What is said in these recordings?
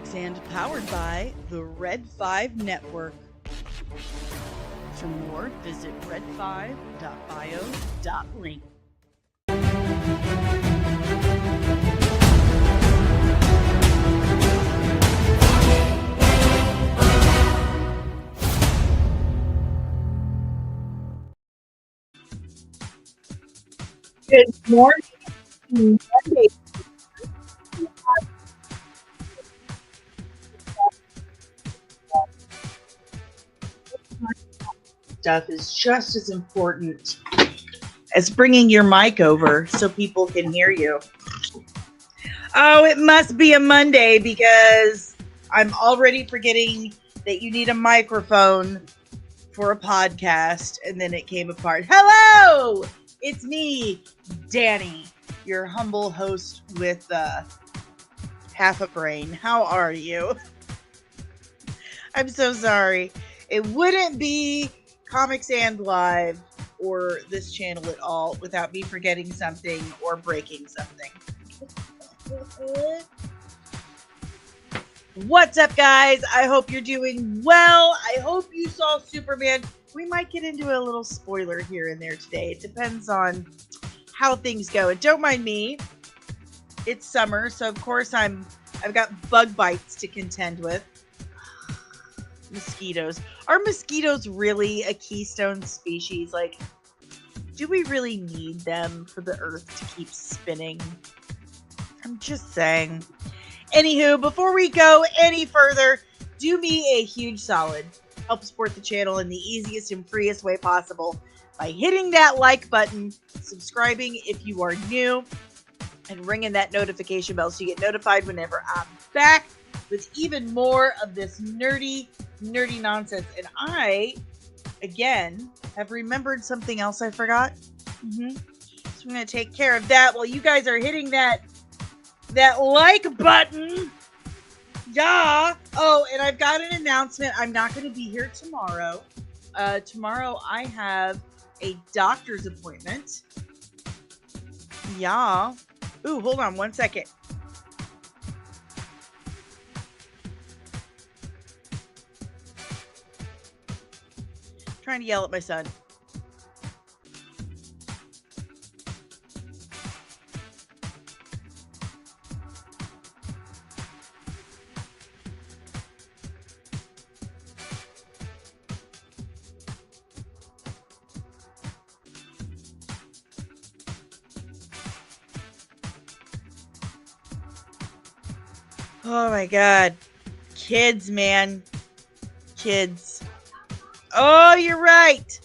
Comics and powered by the Red 5 Network. For more, visit red5.bio.link. Good morning. Monday. Stuff is just as important as bringing your mic over so people can hear you. Oh, it must be a Monday because I'm already forgetting that you need a microphone for a podcast, and then it came apart. Hello! It's me, Danny, your humble host with half a brain. How are you? I'm so sorry. It wouldn't be Comics and Live or this channel at all without me forgetting something or breaking something. What's up, guys? I hope you're doing well. I hope you saw Superman. We might get into a little spoiler here and there today. It depends on how things go. And don't mind me. It's summer, so of course I've got bug bites to contend with. Mosquitoes. Are mosquitoes really a keystone species? Like, do we really need them for the earth to keep spinning? I'm just saying. Anywho, before we go any further, do me a huge solid. Help support the channel in the easiest and freest way possible by hitting that like button, subscribing if you are new, and ringing that notification bell so you get notified whenever I'm back with even more of this nerdy nonsense. And I, again, have remembered something else I forgot. So I'm going to take care of that while you guys are hitting that like button. Yeah. Oh, and I've got an announcement. I'm not going to be here tomorrow. Tomorrow I have a doctor's appointment. Yeah. Ooh, hold on one second. Trying to yell at my son. Oh my God. Kids, man. Kids. Oh, you're right.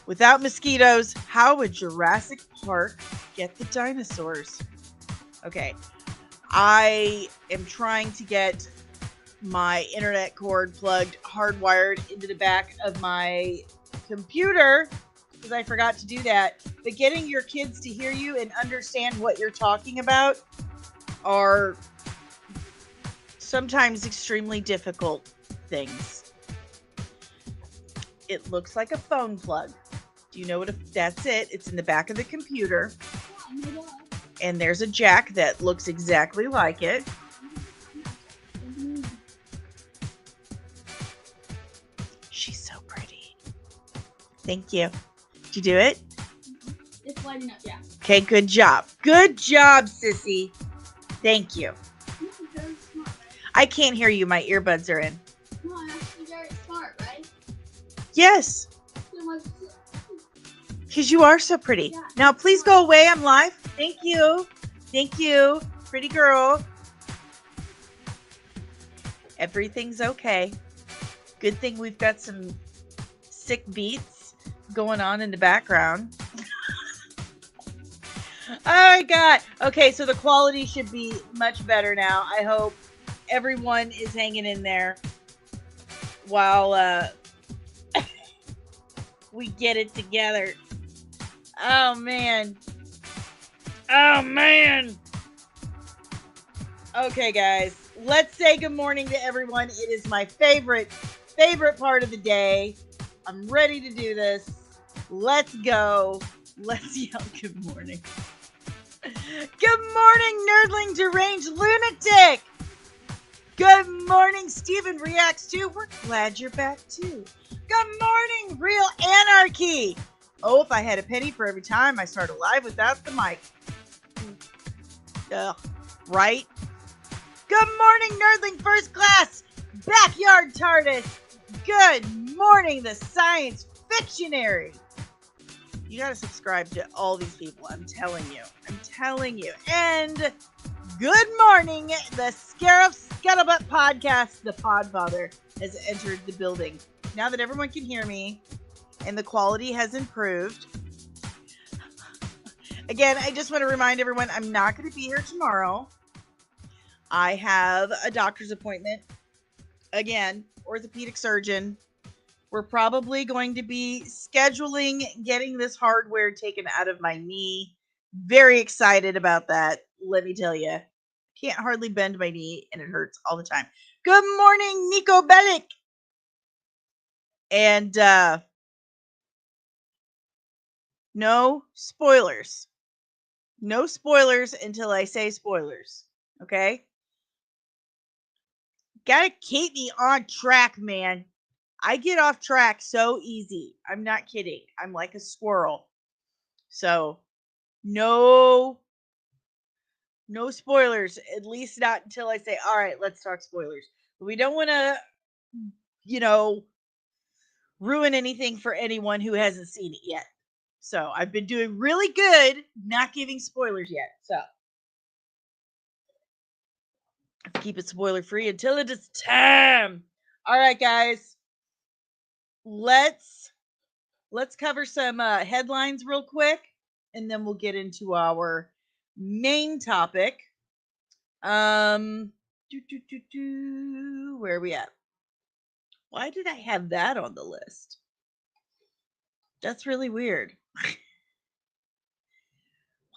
Without mosquitoes, how would Jurassic Park get the dinosaurs? Okay. I am trying to get my internet cord plugged, hardwired into the back of my computer because I forgot to do that. But getting your kids to hear you and understand what you're talking about are sometimes extremely difficult things. It looks like a phone plug. Do you know what? That's it. It's in the back of the computer. And there's a jack that looks exactly like it. She's so pretty. Thank you. Did you do it? It's lighting up, yeah. Okay, good job. Good job, sissy. Thank you. I can't hear you. My earbuds are in. No, I'm actually very smart, right? Yes. Because you are so pretty. Yeah, now, please go away. I'm live. Thank you. Thank you. Pretty girl. Everything's okay. Good thing we've got some sick beats going on in the background. Oh my God. Okay, so the quality should be much better now. I hope everyone is hanging in there while we get it together. Oh man. Oh man. Okay, guys, let's say good morning to everyone. It is my favorite part of the day. I'm ready to do this. Let's go. Let's yell good morning. Good morning, nerdling deranged lunatic. Good morning, Steven Reacts too. We're glad you're back too. Good morning, Real Anarchy. Oh, if I had a penny for every time I start a live without the mic. Right? Good morning, Nerdling First Class. Backyard TARDIS. Good morning, the Science Fictionary. You gotta subscribe to all these people. I'm telling you. And good morning, the Scarab Scuttlebutt Podcast. The Podfather has entered the building. Now that everyone can hear me and the quality has improved. Again, I just want to remind everyone I'm not going to be here tomorrow. I have a doctor's appointment. Again, orthopedic surgeon. We're probably going to be scheduling getting this hardware taken out of my knee. Very excited about that. Let me tell you. Can't hardly bend my knee and it hurts all the time. Good morning, Nico Bellic. And no spoilers. No spoilers until I say spoilers. Okay? Gotta keep me on track, man. I get off track so easy. I'm not kidding. I'm like a squirrel. So, no spoilers, at least not until I say, all right, let's talk spoilers. But we don't want to, ruin anything for anyone who hasn't seen it yet. So, I've been doing really good not giving spoilers yet. So, let's keep it spoiler free until it is time. All right, guys. Let's cover some headlines real quick, and then we'll get into our main topic. Where are we at? Why did I have that on the list? That's really weird.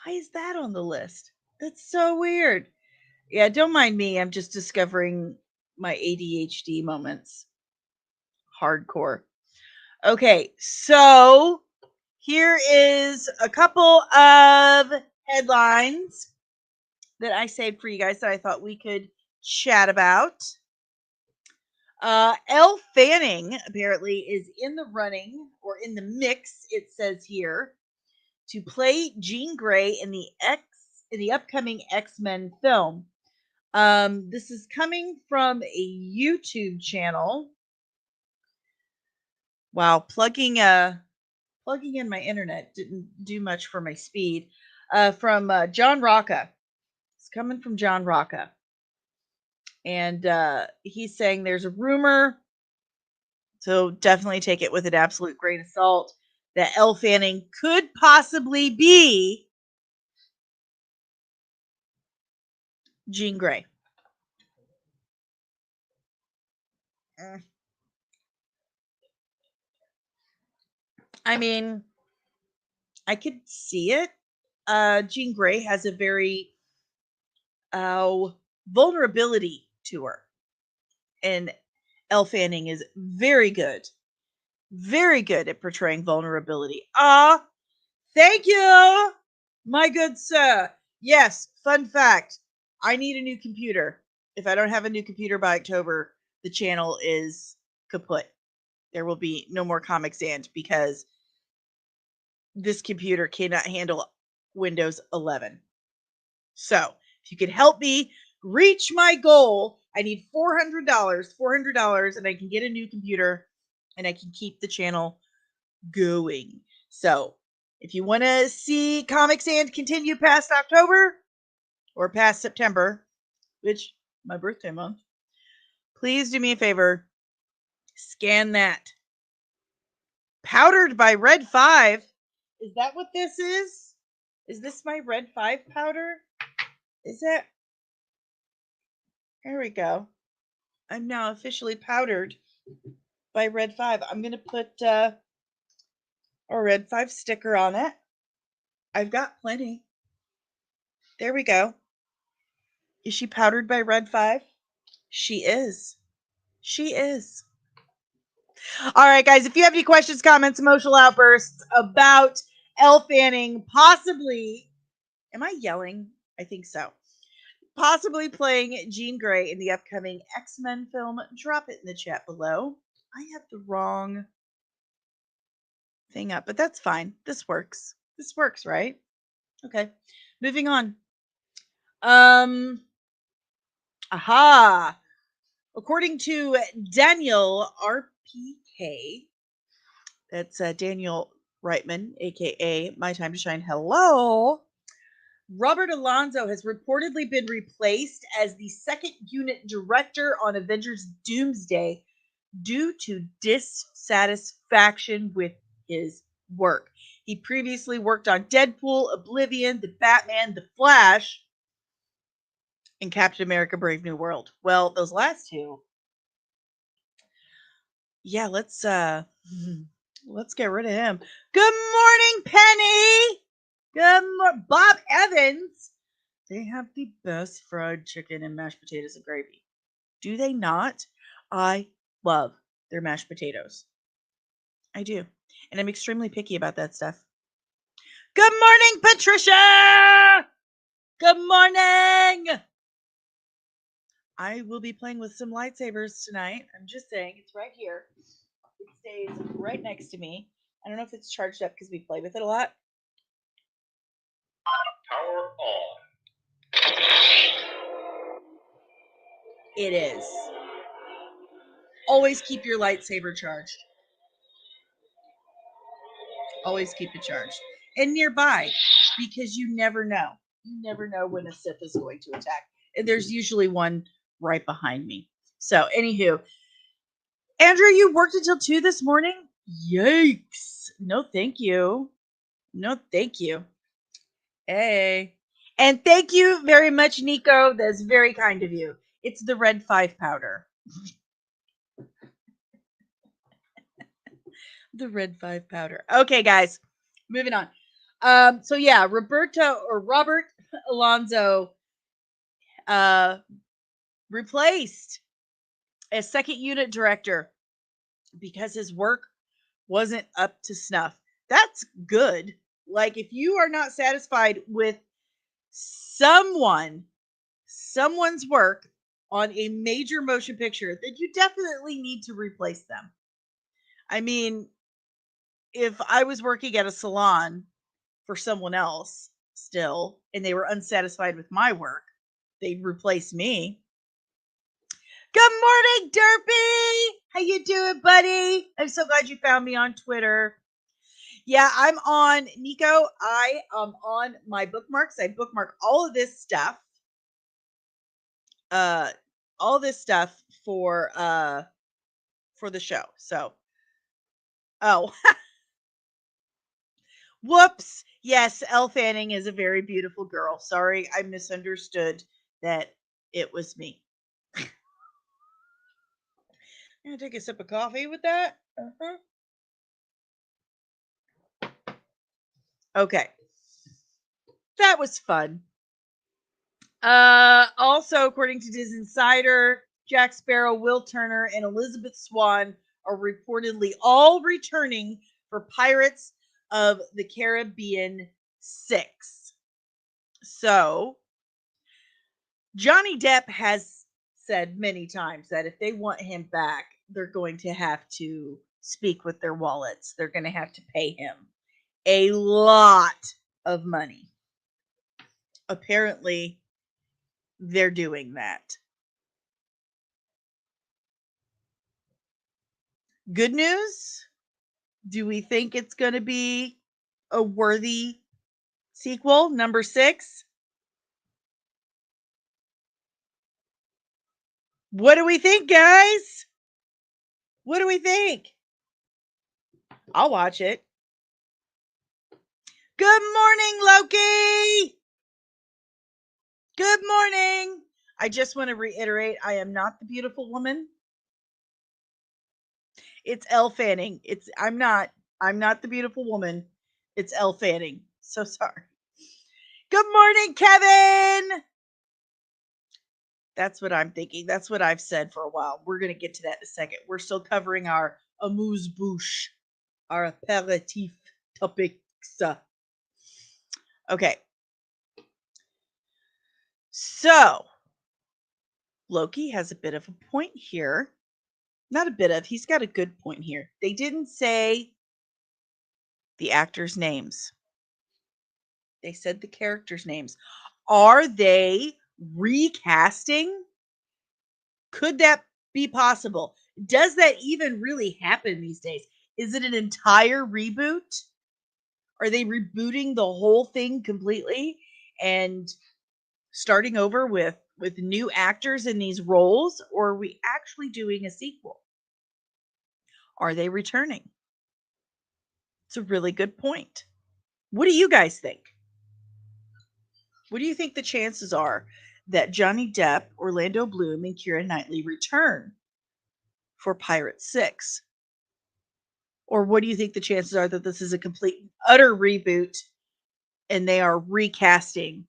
Why is that on the list? That's so weird. Yeah, don't mind me. I'm just discovering my ADHD moments. Hardcore. Okay, so here is a couple of headlines that I saved for you guys that I thought we could chat about. Elle Fanning apparently is in the running, or in the mix, it says here, to play Jean Grey in the upcoming X-Men film. This is coming from a YouTube channel. Wow, plugging in my internet didn't do much for my speed. From John Rocca. It's coming from John Rocca. And he's saying there's a rumor, so definitely take it with an absolute grain of salt, that Elle Fanning could possibly be Jean Grey. I mean, I could see it. Jean Grey has a very vulnerability to her. And Elle Fanning is very good at portraying vulnerability. Thank you, my good sir. Yes, fun fact. I need a new computer. If I don't have a new computer by October, the channel is kaput. There will be no more Comic Sans because this computer cannot handle Windows 11. So, if you could help me reach my goal, I need $400, and I can get a new computer, and I can keep the channel going. So, if you want to see Comic Sans continue past October, or past September, which my birthday month, please do me a favor, scan that. Powdered by Red 5. Is that what this is? Is this my Red 5 powder? Is it? There we go. I'm now officially powdered by Red 5. I'm going to put a Red 5 sticker on it. I've got plenty. There we go. Is she powdered by Red 5? She is. She is. All right, guys, if you have any questions, comments, emotional outbursts about Elle Fanning possibly... Am I yelling? I think so. possibly playing Jean Grey in the upcoming X-Men film. Drop it in the chat below. I have the wrong thing up, but that's fine. This works. This works, right? Okay. Moving on. Aha. According to Daniel RPK, that's Daniel Reitman, aka My Time to Shine. Hello. Robert Alonso has reportedly been replaced as the second unit director on Avengers Doomsday due to dissatisfaction with his work. He previously worked on Deadpool, Oblivion, The Batman, The Flash, and Captain America Brave New World. Well, those last two. Yeah, let's get rid of him. Good morning, Penny. Good morning, Bob Evans. They have the best fried chicken and mashed potatoes and gravy. Do they not? I love their mashed potatoes. I do. And I'm extremely picky about that stuff. Good morning, Patricia! Good morning! I will be playing with some lightsabers tonight. I'm just saying, it's right here. It stays right next to me. I don't know if it's charged up because we play with it a lot. Power on. It is. Always keep your lightsaber charged. Always keep it charged. And nearby, because you never know. You never know when a Sith is going to attack. And there's usually one right behind me. So, anywho. Andrew, you worked until 2 this morning? Yikes. No, thank you. No, thank you. Hey. And thank you very much, Nico. That's very kind of you. It's the red 5 powder. The red 5 powder. Okay, guys. Moving on. So yeah, Robert Alonso replaced as second unit director because his work wasn't up to snuff. That's good. Like, if you are not satisfied with someone's work on a major motion picture, then you definitely need to replace them. I mean, if I was working at a salon for someone else still and they were unsatisfied with my work, they'd replace me. Good morning, Derpy. How you doing, buddy? I'm so glad you found me on Twitter. Yeah, I'm on Nico. I am on my bookmarks. I bookmark all of this stuff. All this stuff for the show. So, oh. Whoops. Yes, Elle Fanning is a very beautiful girl. Sorry, I misunderstood that it was me. I'm gonna take a sip of coffee with that. Okay. That was fun. Also, according to Disney Insider, Jack Sparrow, Will Turner, and Elizabeth Swann are reportedly all returning for Pirates of the Caribbean 6. So, Johnny Depp has said many times that if they want him back, they're going to have to speak with their wallets. They're going to have to pay him a lot of money. Apparently, they're doing that. Good news? Do we think it's going to be a worthy sequel? Number 6? What do we think, guys? What do we think? I'll watch it. Good morning, Loki! Good morning! I just want to reiterate, I am not the beautiful woman. It's Elle Fanning. I'm not the beautiful woman. It's Elle Fanning. So sorry. Good morning, Kevin! That's what I'm thinking. That's what I've said for a while. We're going to get to that in a second. We're still covering our amuse-bouche, our aperitif topics. Okay. So, Loki has a bit of a point here. Not a bit of, he's got a good point here. They didn't say the actors' names. They said the characters' names. Are they recasting? Could that be possible? Does that even really happen these days? Is it an entire reboot? Are they rebooting the whole thing completely and starting over with new actors in these roles, or are we actually doing a sequel? Are they returning? It's a really good point. What do you guys think? What do you think the chances are that Johnny Depp, Orlando Bloom, and Keira Knightley return for Pirates 6? Or what do you think the chances are that this is a complete utter reboot and they are recasting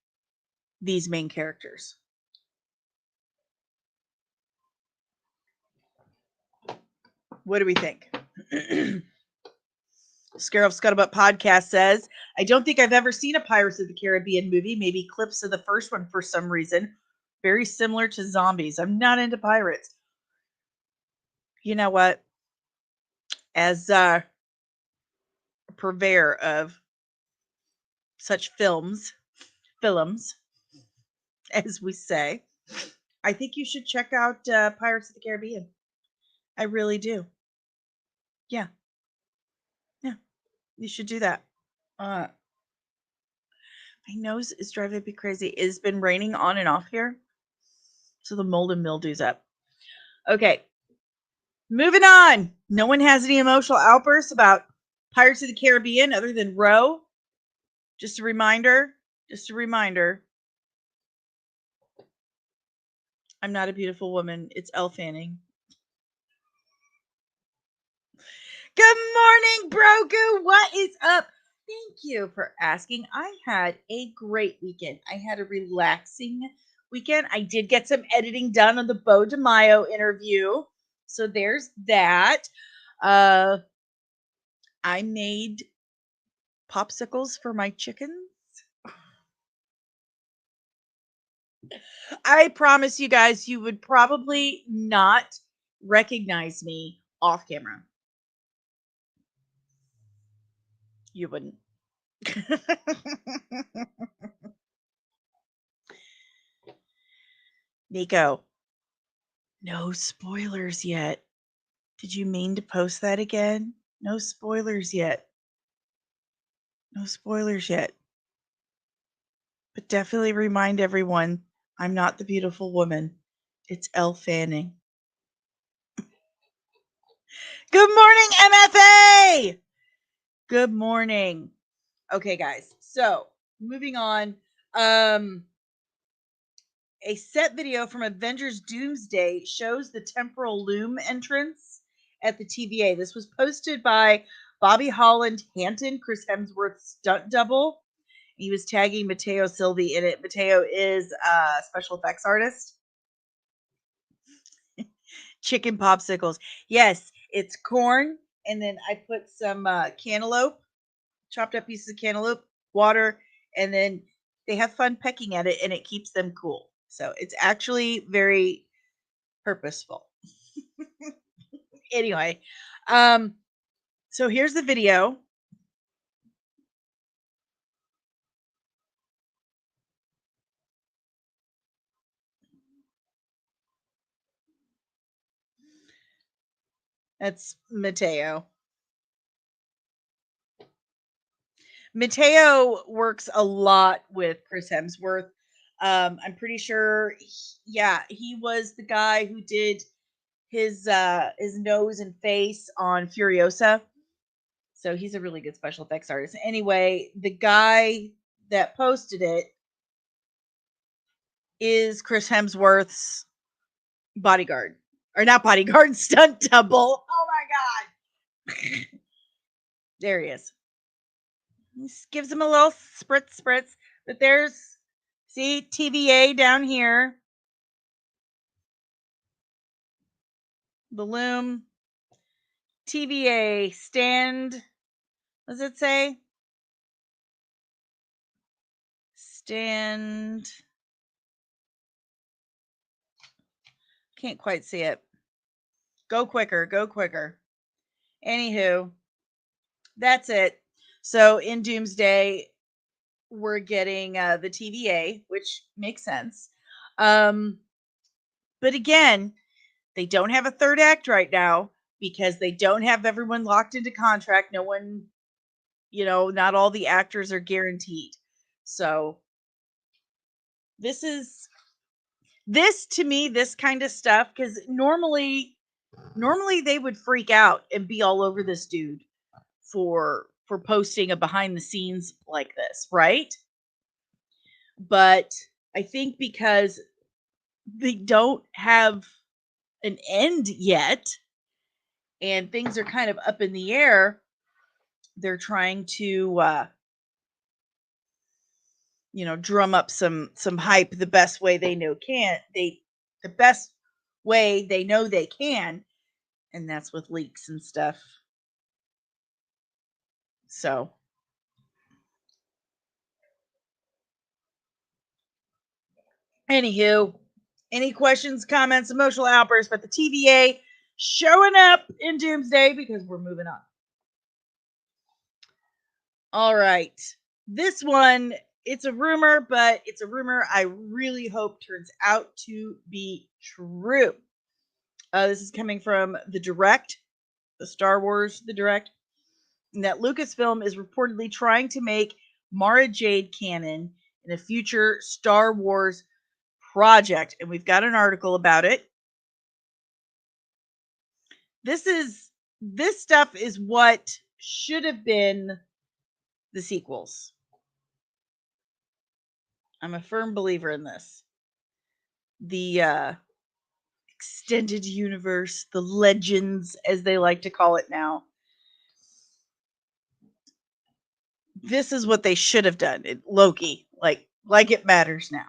these main characters? What do we think? Scarab Scuttlebutt podcast says, I don't think I've ever seen a Pirates of the Caribbean movie, maybe clips of the first one for some reason. Very similar to zombies. I'm not into pirates. You know what? As a purveyor of such films, as we say, I think you should check out Pirates of the Caribbean. I really do. Yeah. Yeah. You should do that. My nose is driving me crazy. It's been raining on and off here. So the mold and mildew's up. Okay. Moving on. No one has any emotional outbursts about Pirates of the Caribbean other than Ro. Just a reminder. I'm not a beautiful woman. It's Elle Fanning. Good morning, Brogu. What is up? Thank you for asking. I had a great weekend. I had a relaxing weekend. I did get some editing done on the Bo DeMaio interview. So there's that. I made popsicles for my chickens. I promise you guys, you would probably not recognize me off camera. You wouldn't. Nico, no spoilers yet. Did you mean to post that again? No spoilers yet. No spoilers yet. But definitely remind everyone I'm not the beautiful woman. It's Elle Fanning. Good morning, MFA! Good morning. Okay, guys. So, moving on. A set video from Avengers Doomsday shows the temporal loom entrance at the TVA. This was posted by Bobby Holland Hanton, Chris Hemsworth's stunt double. He was tagging Matteo Silvi in it. Matteo is a special effects artist. Chicken popsicles. Yes, it's corn, and then I put some cantaloupe, chopped up pieces of cantaloupe, water, and then they have fun pecking at it, and it keeps them cool. So it's actually very purposeful. Anyway, so here's the video. That's Matteo. Matteo works a lot with Chris Hemsworth. I'm pretty sure, he was the guy who did his nose and face on Furiosa. So he's a really good special effects artist. Anyway, the guy that posted it is Chris Hemsworth's bodyguard. Or not bodyguard, stunt double. Oh my god. There he is. Just gives him a little spritz. But there's, see, TVA down here. The loom. TVA stand. What does it say? Stand Can't quite see it. Go quicker. Go quicker. Anywho, that's it. So in Doomsday, we're getting the TVA, which makes sense. But again, they don't have a third act right now because they don't have everyone locked into contract. No one, not all the actors are guaranteed. So this to me, this kind of stuff, because normally they would freak out and be all over this dude for posting a behind the scenes like this, right? But I think because they don't have an end yet and things are kind of up in the air, they're trying to drum up some hype the best way they know the best way they know they can, and that's with leaks and stuff. So anywho, any questions, comments, emotional outbursts about the TVA showing up in Doomsday, because we're moving on. All right. This one, it's a rumor, but it's a rumor I really hope turns out to be true. This is coming from the Direct, the Star Wars, the Direct, that Lucasfilm is reportedly trying to make Mara Jade canon in a future Star Wars project. And we've got an article about it. This stuff is what should have been the sequels. I'm a firm believer in this. The extended universe, the legends, as they like to call it now. This is what they should have done. Loki, like it matters now.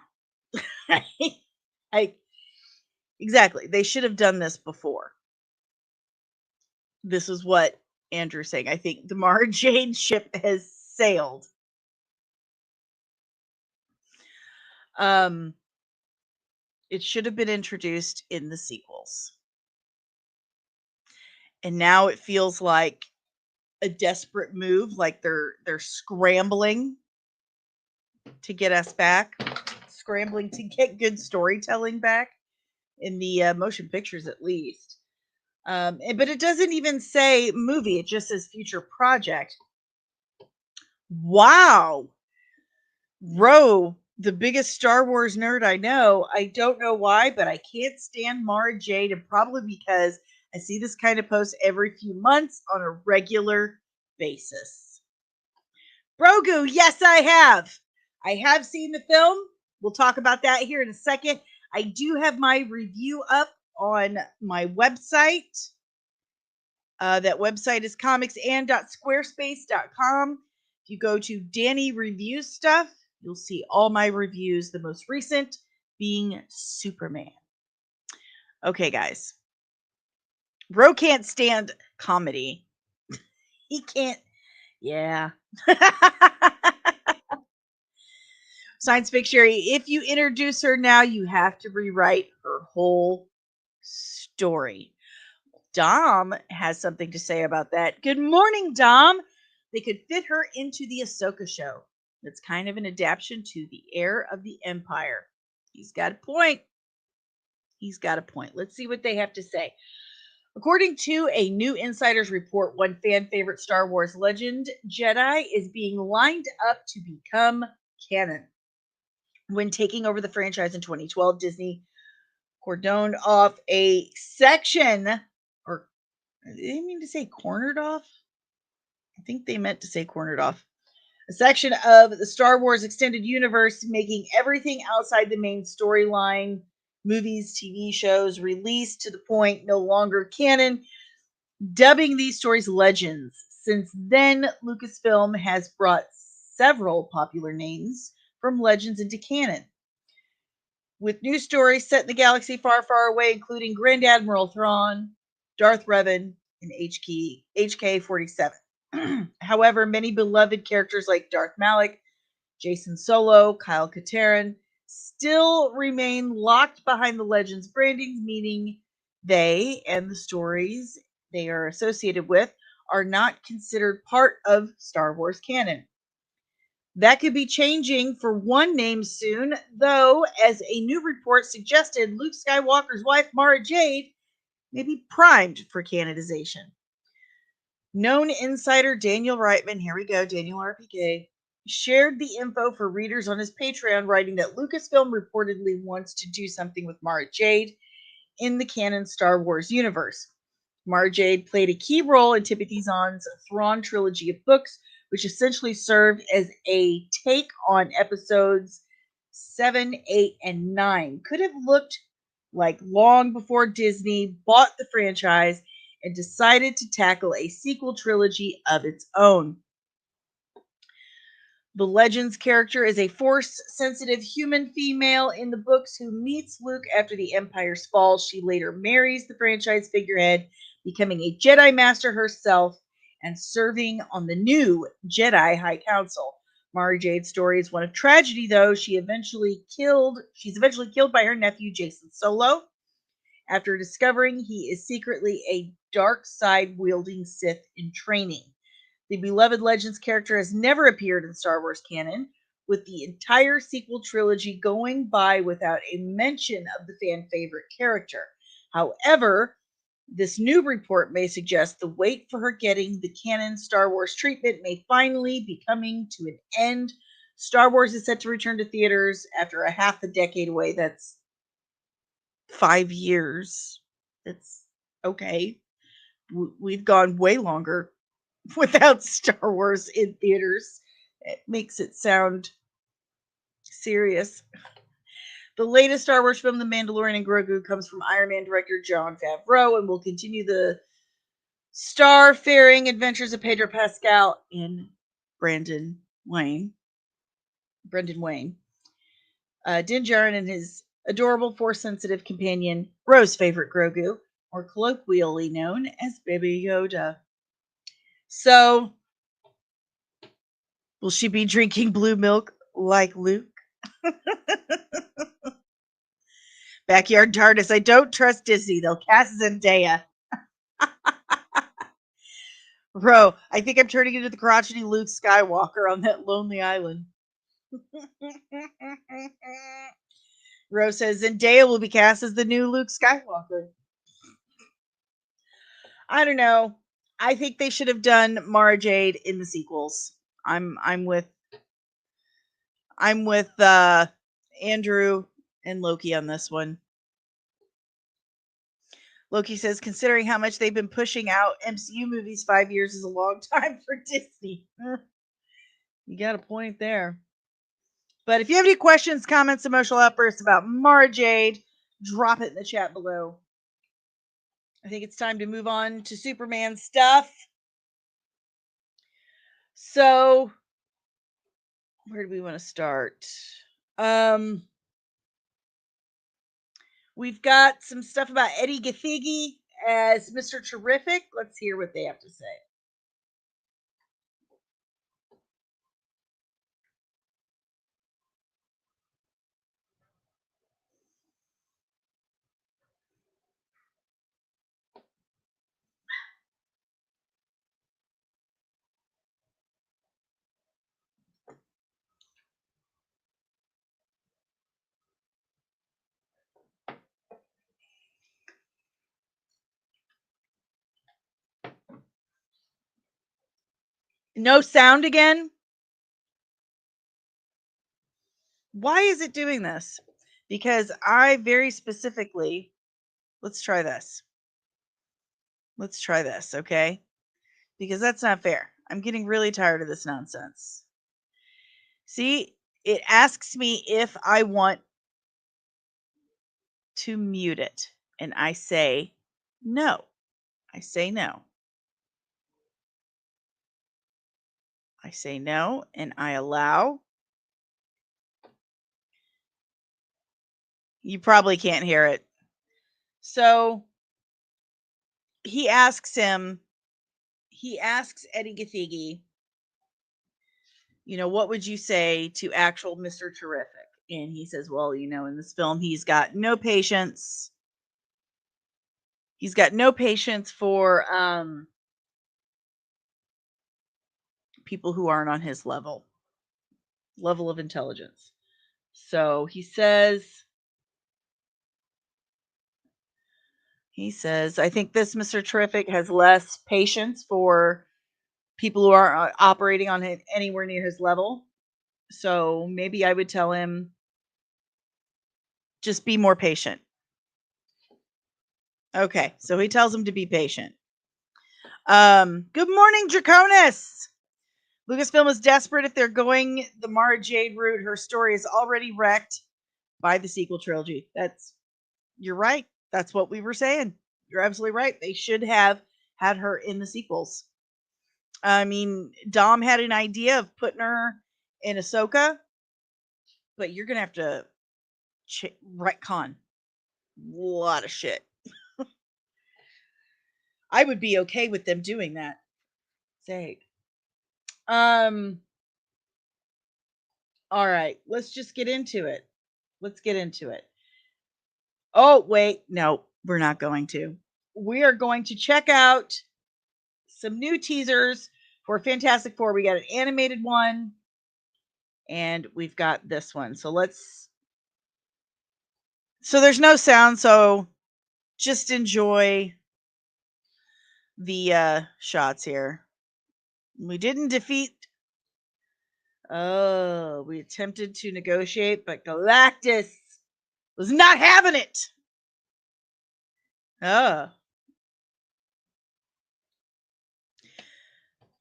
Exactly. They should have done this before. This is what Andrew's saying. I think the Mara Jade ship has sailed. It should have been introduced in the sequels. And now it feels like a desperate move, like they're scrambling to get us back, scrambling to get good storytelling back in the motion pictures, at least. But it doesn't even say movie; it just says future project. Wow, Ro, the biggest Star Wars nerd I know. I don't know why, but I can't stand Mara Jade, and probably because I see this kind of post every few months on a regular basis. Brogu, yes, I have. I have seen the film. We'll talk about that here in a second. I do have my review up on my website. That website is comicsand.squarespace.com. If you go to Danny Reviews Stuff, you'll see all my reviews, the most recent being Superman. Okay, guys. Ro can't stand comedy. He can't. Yeah. Science Fiction, if you introduce her now, you have to rewrite her whole story. Dom has something to say about that. Good morning, Dom. They could fit her into the Ahsoka show. It's kind of an adaptation to the Heir of the Empire. He's got a point. Let's see what they have to say. According to a new insider's report, one fan favorite Star Wars legend, Jedi, is being lined up to become canon. When taking over the franchise in 2012, Disney cordoned off a section, or they mean to say cornered off? I think they meant to say cornered off. A section of the Star Wars extended universe, making everything outside the main storyline, movies, TV shows, released to the point no longer canon, dubbing these stories legends. Since then, Lucasfilm has brought several popular names from legends into canon, with new stories set in the galaxy far, far away, including Grand Admiral Thrawn, Darth Revan, and HK-47. However, many beloved characters like Darth Malak, Jason Solo, Kyle Katarn, still remain locked behind the Legends brandings, meaning they and the stories they are associated with are not considered part of Star Wars canon. That could be changing for one name soon, though, as a new report suggested, Luke Skywalker's wife, Mara Jade, may be primed for canonization. Known insider Daniel Reitman, here we go, Daniel RPK, shared the info for readers on his Patreon, writing that Lucasfilm reportedly wants to do something with Mara Jade in the canon Star Wars universe. Mara Jade played a key role in Timothy Zahn's Thrawn trilogy of books, which essentially served as a take on episodes 7, 8, and 9. Could have looked like long before Disney bought the franchise and decided to tackle a sequel trilogy of its own. The Legends character is a force-sensitive human female in the books who meets Luke after the Empire's fall. She later marries the franchise figurehead, becoming a Jedi Master herself and serving on the new Jedi High Council. Mara Jade's story is one of tragedy, though. She's eventually killed by her nephew, Jason Solo, after discovering he is secretly a dark side wielding Sith in training. The beloved Legends character has never appeared in Star Wars canon, with the entire sequel trilogy going by without a mention of the fan favorite character. However, this new report may suggest the wait for her getting the canon Star Wars treatment may finally be coming to an end. Star Wars is set to return to theaters after a half a decade away. That's 5 years. That's okay. We've gone way longer without Star Wars in theaters. It makes it sound serious. The latest Star Wars film, The Mandalorian and Grogu, comes from Iron Man director Jon Favreau and will continue the star-faring adventures of Pedro Pascal and Brendan Wayne. Din Djarin and his adorable force-sensitive companion, Rose's favorite Grogu, or colloquially known as Baby Yoda. So, will she be drinking blue milk like Luke? Backyard TARDIS. I don't trust Disney. They'll cast Zendaya. Bro, I think I'm turning into the crotchety Luke Skywalker on that lonely island. Rose says Zendaya will be cast as the new Luke Skywalker. I don't know. I think they should have done Mara Jade in the sequels. I'm with Andrew and Loki on this one. Loki says, considering how much they've been pushing out MCU movies, 5 years is a long time for Disney. You got a point there. But if you have any questions, comments, emotional outbursts about Mara Jade, drop it in the chat below. I think it's time to move on to Superman stuff. So, where do we want to start? We've got some stuff about Eddie Gathegi as Mr. Terrific. Let's hear what they have to say. No sound again? Why is it doing this? Because I very specifically, let's try this. Okay? Because that's not fair. I'm getting really tired of this nonsense. See, it asks me if I want to mute it, and I say no. I say no. I say no, and I allow. You probably can't hear it. So he asks Eddie Gathegi, what would you say to actual Mr. Terrific? And he says, well, in this film, he's got no patience. He's got no patience for people who aren't on his level of intelligence. So he says, I think this Mr. Terrific has less patience for people who aren't operating on it anywhere near his level. So maybe I would tell him, just be more patient. Okay, so he tells him to be patient. Good morning, Draconis. Lucasfilm is desperate if they're going the Mara Jade route. Her story is already wrecked by the sequel trilogy. You're right. That's what we were saying. You're absolutely right. They should have had her in the sequels. I mean, Dom had an idea of putting her in Ahsoka, but you're going to have to retcon a lot of shit. I would be okay with them doing that. Say. All right, let's just get into it. Oh, wait, no, we're not going to. We are going to check out some new teasers for Fantastic Four. We got an animated one, and we've got this one. So there's no sound, so just enjoy the shots here. We didn't defeat. Oh, we attempted to negotiate, but Galactus was not having it. Oh.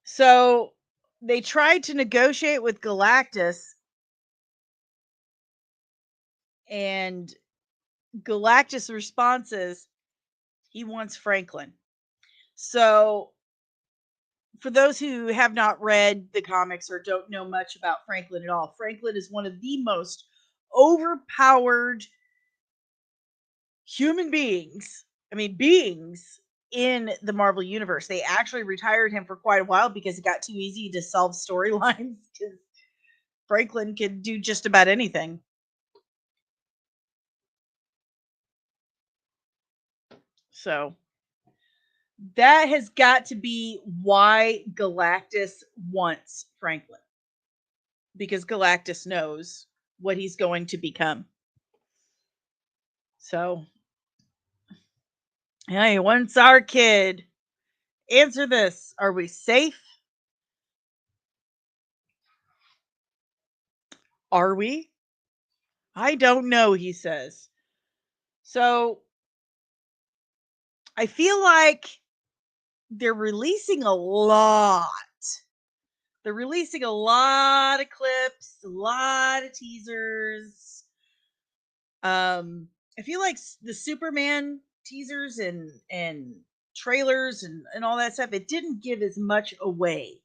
So they tried to negotiate with Galactus, and Galactus' response is he wants Franklin. So for those who have not read the comics or don't know much about Franklin at all, Franklin is one of the most overpowered human beings. I mean, beings in the Marvel Universe. They actually retired him for quite a while because it got too easy to solve storylines because Franklin could do just about anything. So that has got to be why Galactus wants Franklin. Because Galactus knows what he's going to become. So, hey, what's our kid? Answer this. Are we safe? Are we? I don't know, he says. So, I feel like they're releasing a lot. They're releasing a lot of clips, a lot of teasers. I feel like the Superman teasers and trailers and all that stuff, it didn't give as much away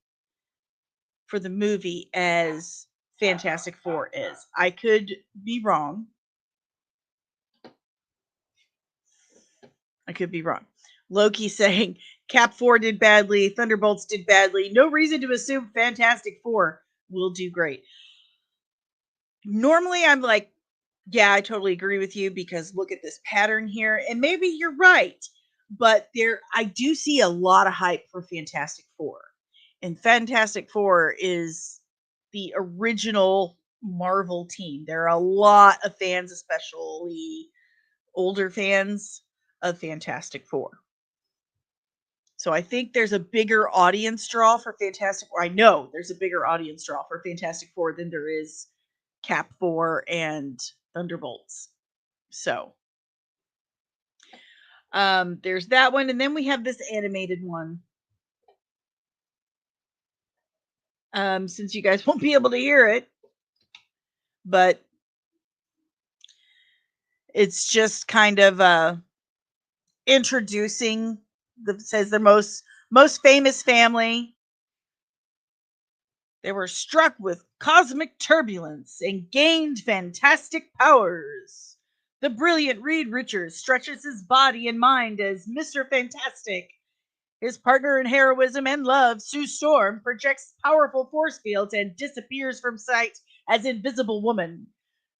for the movie as Fantastic Four is. I could be wrong. Loki saying Cap 4 did badly, Thunderbolts did badly. No reason to assume Fantastic Four will do great. Normally I'm like, yeah, I totally agree with you because look at this pattern here. And maybe you're right. But I do see a lot of hype for Fantastic Four. And Fantastic Four is the original Marvel team. There are a lot of fans, especially older fans of Fantastic Four. So I think there's a bigger audience draw for Fantastic Four. I know there's a bigger audience draw for Fantastic Four than there is Cap 4 and Thunderbolts. So there's that one, and then we have this animated one. Since you guys won't be able to hear it, but it's just kind of introducing says the most famous family. They were struck with cosmic turbulence and gained fantastic powers. The brilliant Reed Richards stretches his body and mind as Mr. Fantastic. His partner in heroism and love, Sue Storm, projects powerful force fields and disappears from sight as Invisible Woman.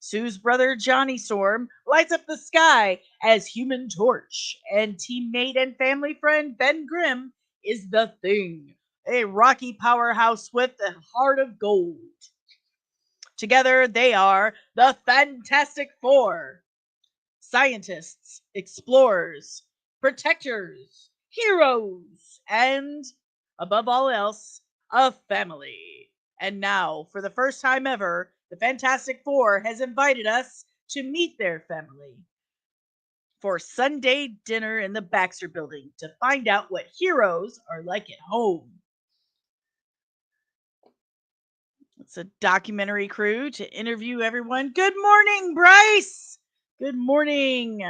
Sue's brother Johnny Storm lights up the sky as Human Torch, and teammate and family friend Ben Grimm is the Thing, a rocky powerhouse with a heart of gold. Together they are the Fantastic Four: scientists, explorers, protectors, heroes, and, above all else, a family. And now, for the first time ever, the Fantastic Four has invited us to meet their family for Sunday dinner in the Baxter Building to find out what heroes are like at home. It's a documentary crew to interview everyone. Good morning, Bryce. Good morning.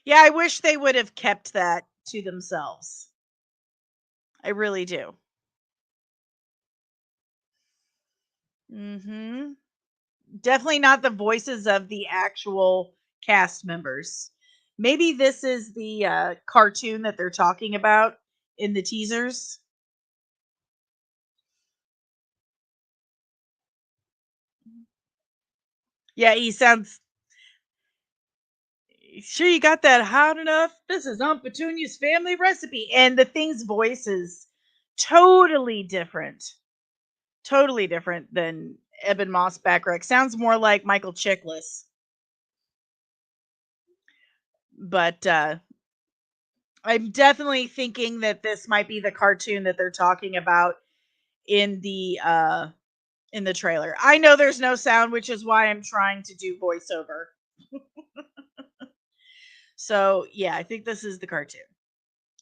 Yeah, I wish they would have kept that to themselves. I really do. Mhm. Definitely not the voices of the actual cast members. Maybe this is the cartoon that they're talking about in the teasers. Yeah, he sounds. Sure, you got that hot enough? This is Aunt Petunia's family recipe. And the Thing's voice is totally different. Totally different than Eben Moss Backrack. Sounds more like Michael Chiklis. But I'm definitely thinking that this might be the cartoon that they're talking about in the trailer. I know there's no sound, which is why I'm trying to do voiceover. So yeah, I think this is the cartoon.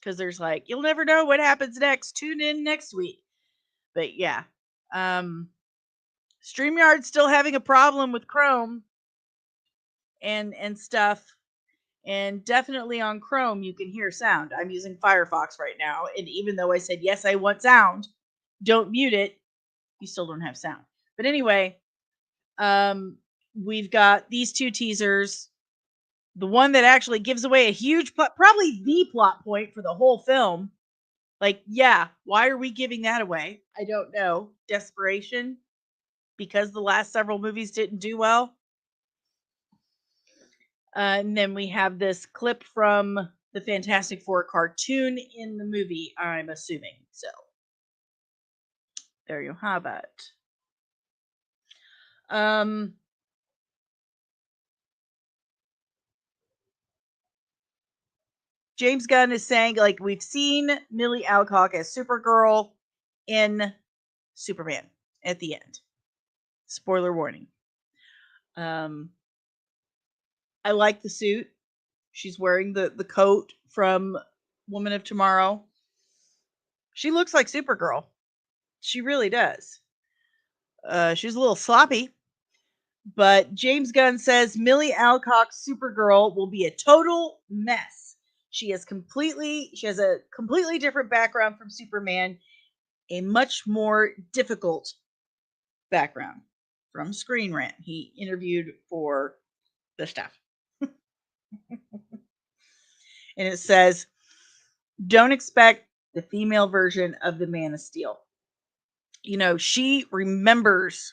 Because there's like, you'll never know what happens next. Tune in next week. But yeah. StreamYard's still having a problem with Chrome and stuff. And definitely on Chrome you can hear sound. I'm using Firefox right now, and even though I said yes I want sound, don't mute it, you still don't have sound. But anyway, we've got these two teasers. The one that actually gives away a huge plot, probably the plot point for the whole film. Like, yeah, why are we giving that away? I don't know. Desperation? Because the last several movies didn't do well? And then we have this clip from the Fantastic Four cartoon in the movie, I'm assuming. So, there you have it. James Gunn is saying, like, we've seen Millie Alcock as Supergirl in Superman at the end. Spoiler warning. I like the suit. She's wearing the coat from Woman of Tomorrow. She looks like Supergirl. She really does. She's a little sloppy, but James Gunn says Millie Alcock's Supergirl will be a total mess. She has a completely different background from Superman, a much more difficult background from Screen Rant. He interviewed for the stuff. And it says, don't expect the female version of the Man of Steel. You know, she remembers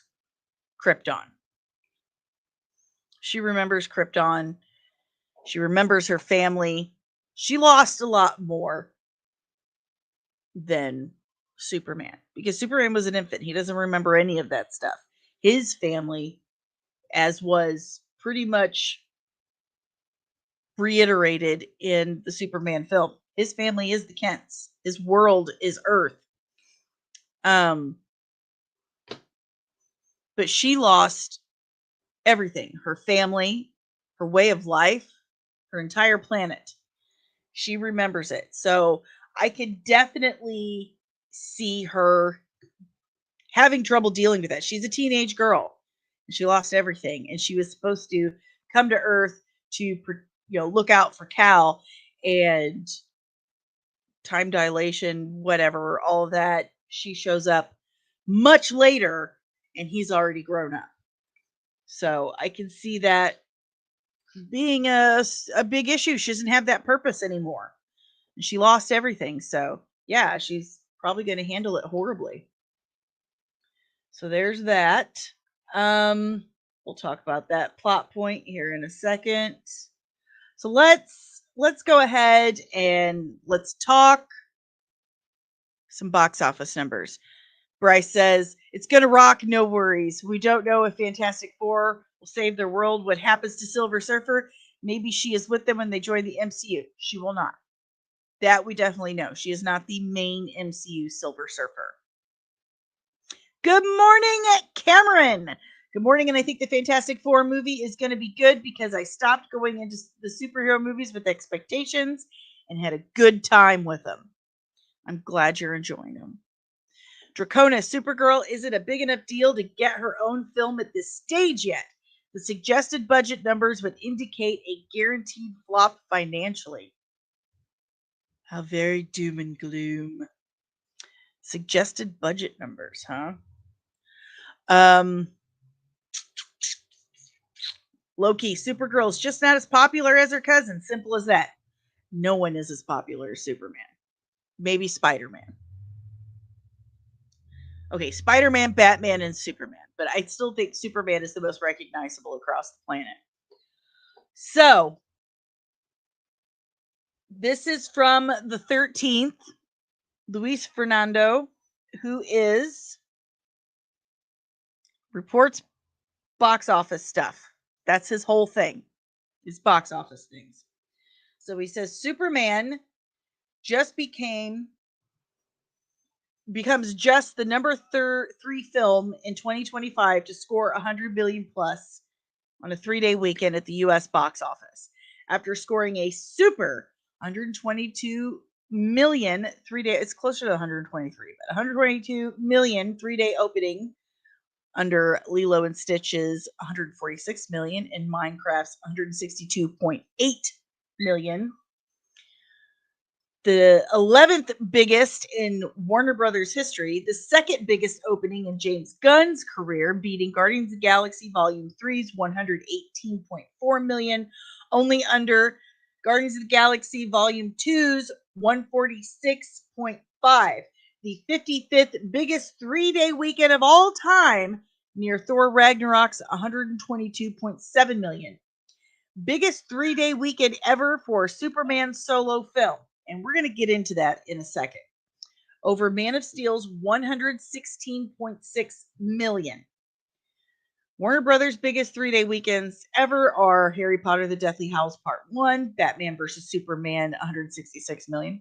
Krypton. She remembers Krypton. She remembers her family. She lost a lot more than Superman because Superman was an infant. He doesn't remember any of that stuff. His family, as was pretty much reiterated in the Superman film, his family is the Kents. His world is Earth. But she lost everything. Her family, her way of life, her entire planet. She remembers it. So I could definitely see her having trouble dealing with that. She's a teenage girl. And she lost everything. And she was supposed to come to Earth to look out for Cal, and time dilation, whatever, all of that. She shows up much later and he's already grown up. So I can see that being a big issue. She doesn't have that purpose anymore. She lost everything. So yeah, she's probably going to handle it horribly. So there's that. We'll talk about that plot point here in a second. So let's go ahead and let's talk some box office numbers. Bryce says, it's going to rock, no worries. We don't know if Fantastic Four will save their world. What happens to Silver Surfer? Maybe she is with them when they join the MCU. She will not. That we definitely know. She is not the main MCU Silver Surfer. Good morning, Cameron. Good morning, and I think the Fantastic Four movie is going to be good because I stopped going into the superhero movies with expectations and had a good time with them. I'm glad you're enjoying them. Draconis, Supergirl isn't a big enough deal to get her own film at this stage yet. The suggested budget numbers would indicate a guaranteed flop financially. How very doom and gloom. Suggested budget numbers, huh? Loki, Supergirl is just not as popular as her cousin. Simple as that. No one is as popular as Superman. Maybe Spider-Man. Okay, Spider-Man, Batman, and Superman. But I still think Superman is the most recognizable across the planet. So, this is from the 13th. Luis Fernando, who reports box office stuff. That's his whole thing. His box office things. So he says Superman just becomes just the number 3 film in 2025 to score 100 million plus on a 3-day weekend at the US box office, after scoring a super 122 million 3-day, it's closer to 123, but 122 million 3-day opening under Lilo and Stitch's 146 million and Minecraft's 162.8 million. The 11th biggest in Warner Brothers history, the second biggest opening in James Gunn's career, beating Guardians of the Galaxy Volume 3's 118.4 million, only under Guardians of the Galaxy Volume 2's 146.5. The 55th biggest 3-day weekend of all time, near Thor Ragnarok's 122.7 million. Biggest 3-day weekend ever for Superman's solo film. And we're going to get into that in a second. Over Man of Steel's 116.6 million. Warner Brothers' biggest 3-day weekends ever are Harry Potter the Deathly Hallows Part 1, Batman vs. Superman, 166 million.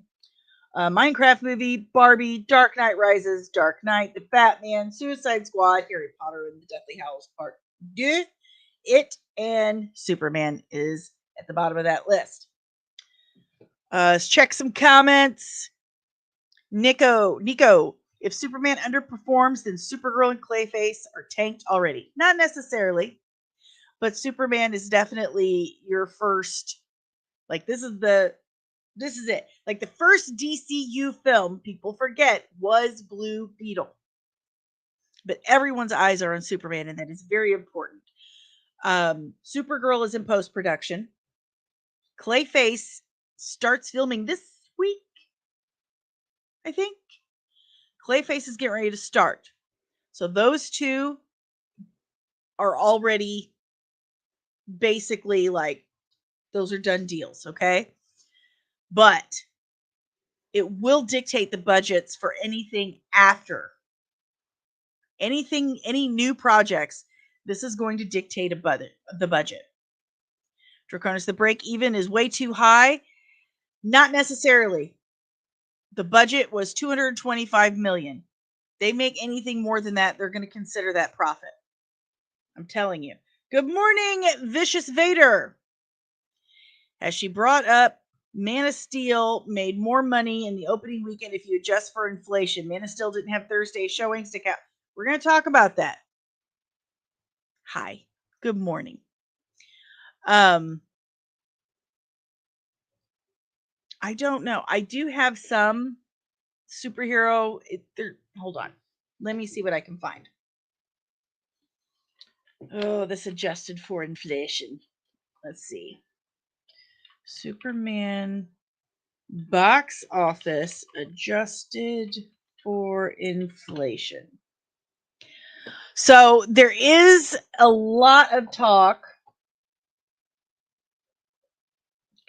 Minecraft movie, Barbie, Dark Knight Rises, Dark Knight, The Batman, Suicide Squad, Harry Potter and the Deathly Hallows Part 2. It and Superman is at the bottom of that list. Let's check some comments. Nico, if Superman underperforms, then Supergirl and Clayface are tanked already. Not necessarily, but Superman is definitely your first. Like this is it. Like the first DCU film, people forget, was Blue Beetle. But everyone's eyes are on Superman, and that is very important. Supergirl is in post-production. Clayface starts filming this week, I think. Clayface is getting ready to start. So those two are already basically like, those are done deals, okay? But it will dictate the budgets for anything after. Any new projects, this is going to dictate the budget. Draconis, the break even is way too high. Not necessarily. The budget was 225 million. They make anything more than that, they're going to consider that profit. I'm telling you. Good morning, Vicious Vader. As she brought up, Man of Steel made more money in the opening weekend if you adjust for inflation. Man of Steel didn't have Thursday showings to count. We're going to talk about that. Hi. Good morning. I don't know. I do have some superhero. Hold on. Let me see what I can find. Oh, this adjusted for inflation. Let's see. Superman box office adjusted for inflation. So there is a lot of talk.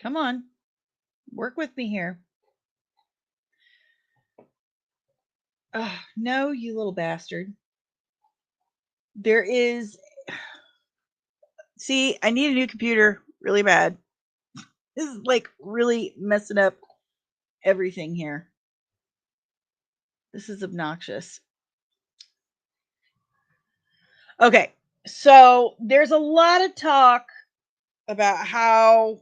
Come on, work with me here. No, you little bastard. There is. See, I need a new computer really bad. This is like really messing up everything here. This is obnoxious. Okay, so there's a lot of talk about how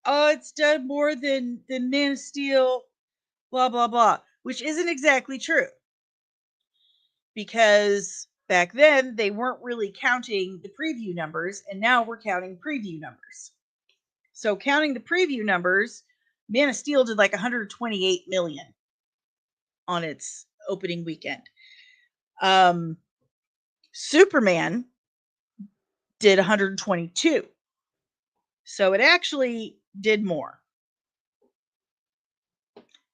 it's done more than Man of Steel, blah blah blah, which isn't exactly true. Because back then they weren't really counting the preview numbers, and now we're counting preview numbers. So counting the preview numbers, Man of Steel did like 128 million on its opening weekend. Superman did 122. So it actually did more.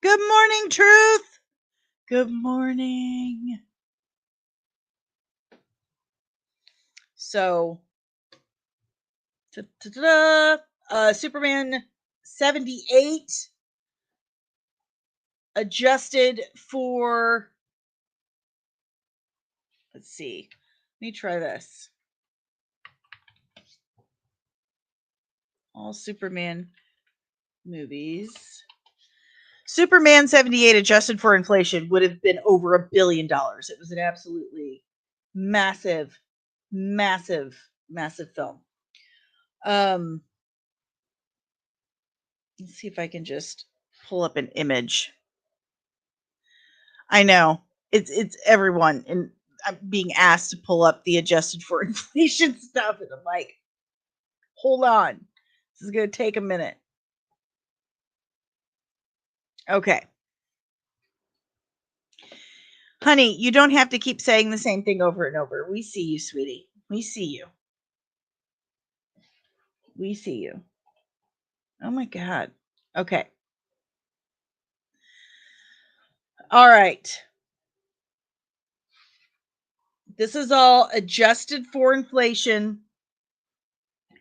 Good morning, Truth. Good morning. So, Superman 78 adjusted for, let's see, let me try this. All Superman movies. Superman 78 adjusted for inflation would have been over $1 billion. It was an absolutely massive, massive, massive film. Let's see if I can just pull up an image. I know it's everyone, and I'm being asked to pull up the adjusted for inflation stuff, and I'm like, hold on, this is gonna take a minute. Okay, honey, you don't have to keep saying the same thing over and over. We see you, sweetie. We see you. We see you. Oh my God. Okay. All right. This is all adjusted for inflation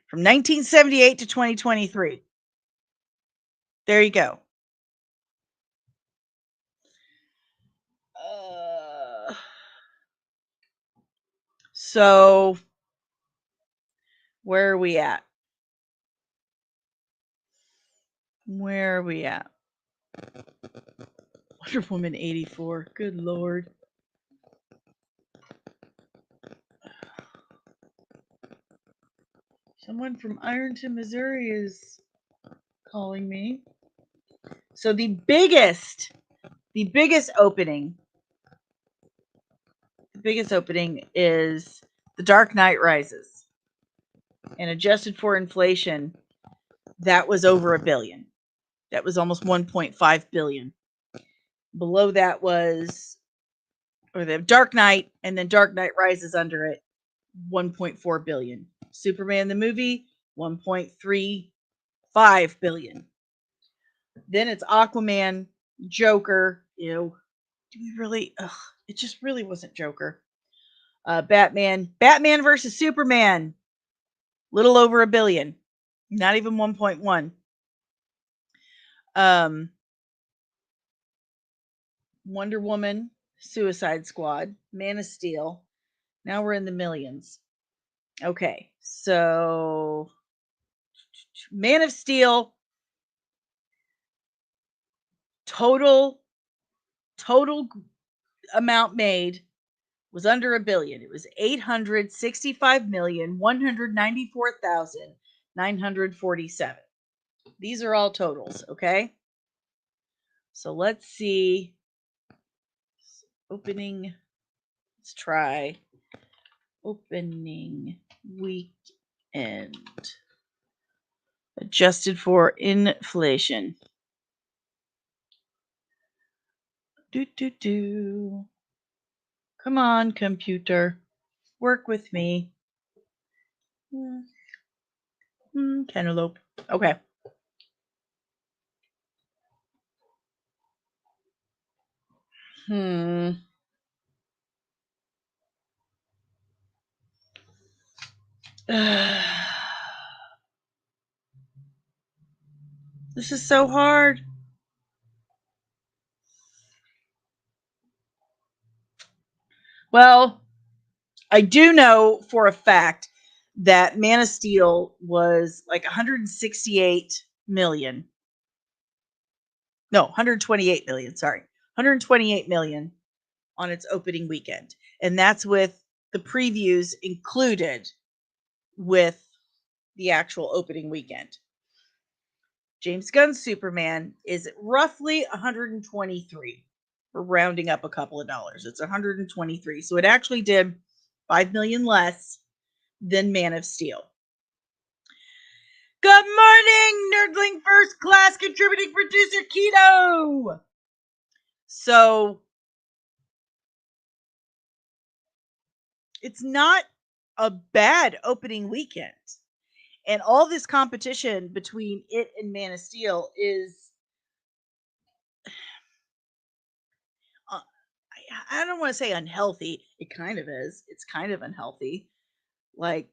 from 1978 to 2023. There you go. So, where are we at? Where are we at? Wonder Woman 84. Good Lord. Someone from Ironton, Missouri is calling me. So the biggest opening is The Dark Knight Rises. And adjusted for inflation, that was over $1 billion. That was almost 1.5 billion. Below that was the Dark Knight, and then Dark Knight Rises under it, 1.4 billion. Superman the movie, 1.35 billion. Then it's Aquaman, Joker. Ew. Do we really? Ugh, it just really wasn't Joker. Batman versus Superman, little over $1 billion, not even 1.1. Wonder Woman, Suicide Squad, Man of Steel. Now we're in the millions. Okay, so Man of Steel total amount made was under $1 billion. It was 865,194,947. These are all totals, okay? So let's see. Opening. Let's try opening weekend adjusted for inflation. Come on, computer. Work with me. Cantaloupe. Okay. Hmm. This is so hard. Well, I do know for a fact that Man of Steel was like 168 million. No, 128 million, sorry. 128 million on its opening weekend. And that's with the previews included with the actual opening weekend. James Gunn's Superman is roughly 123. We're rounding up a couple of dollars. It's 123. So it actually did 5 million less than Man of Steel. Good morning, Nerdling First Class contributing producer Keto. So it's not a bad opening weekend. And all this competition between it and Man of Steel is I don't want to say unhealthy. It kind of is. It's kind of unhealthy. Like,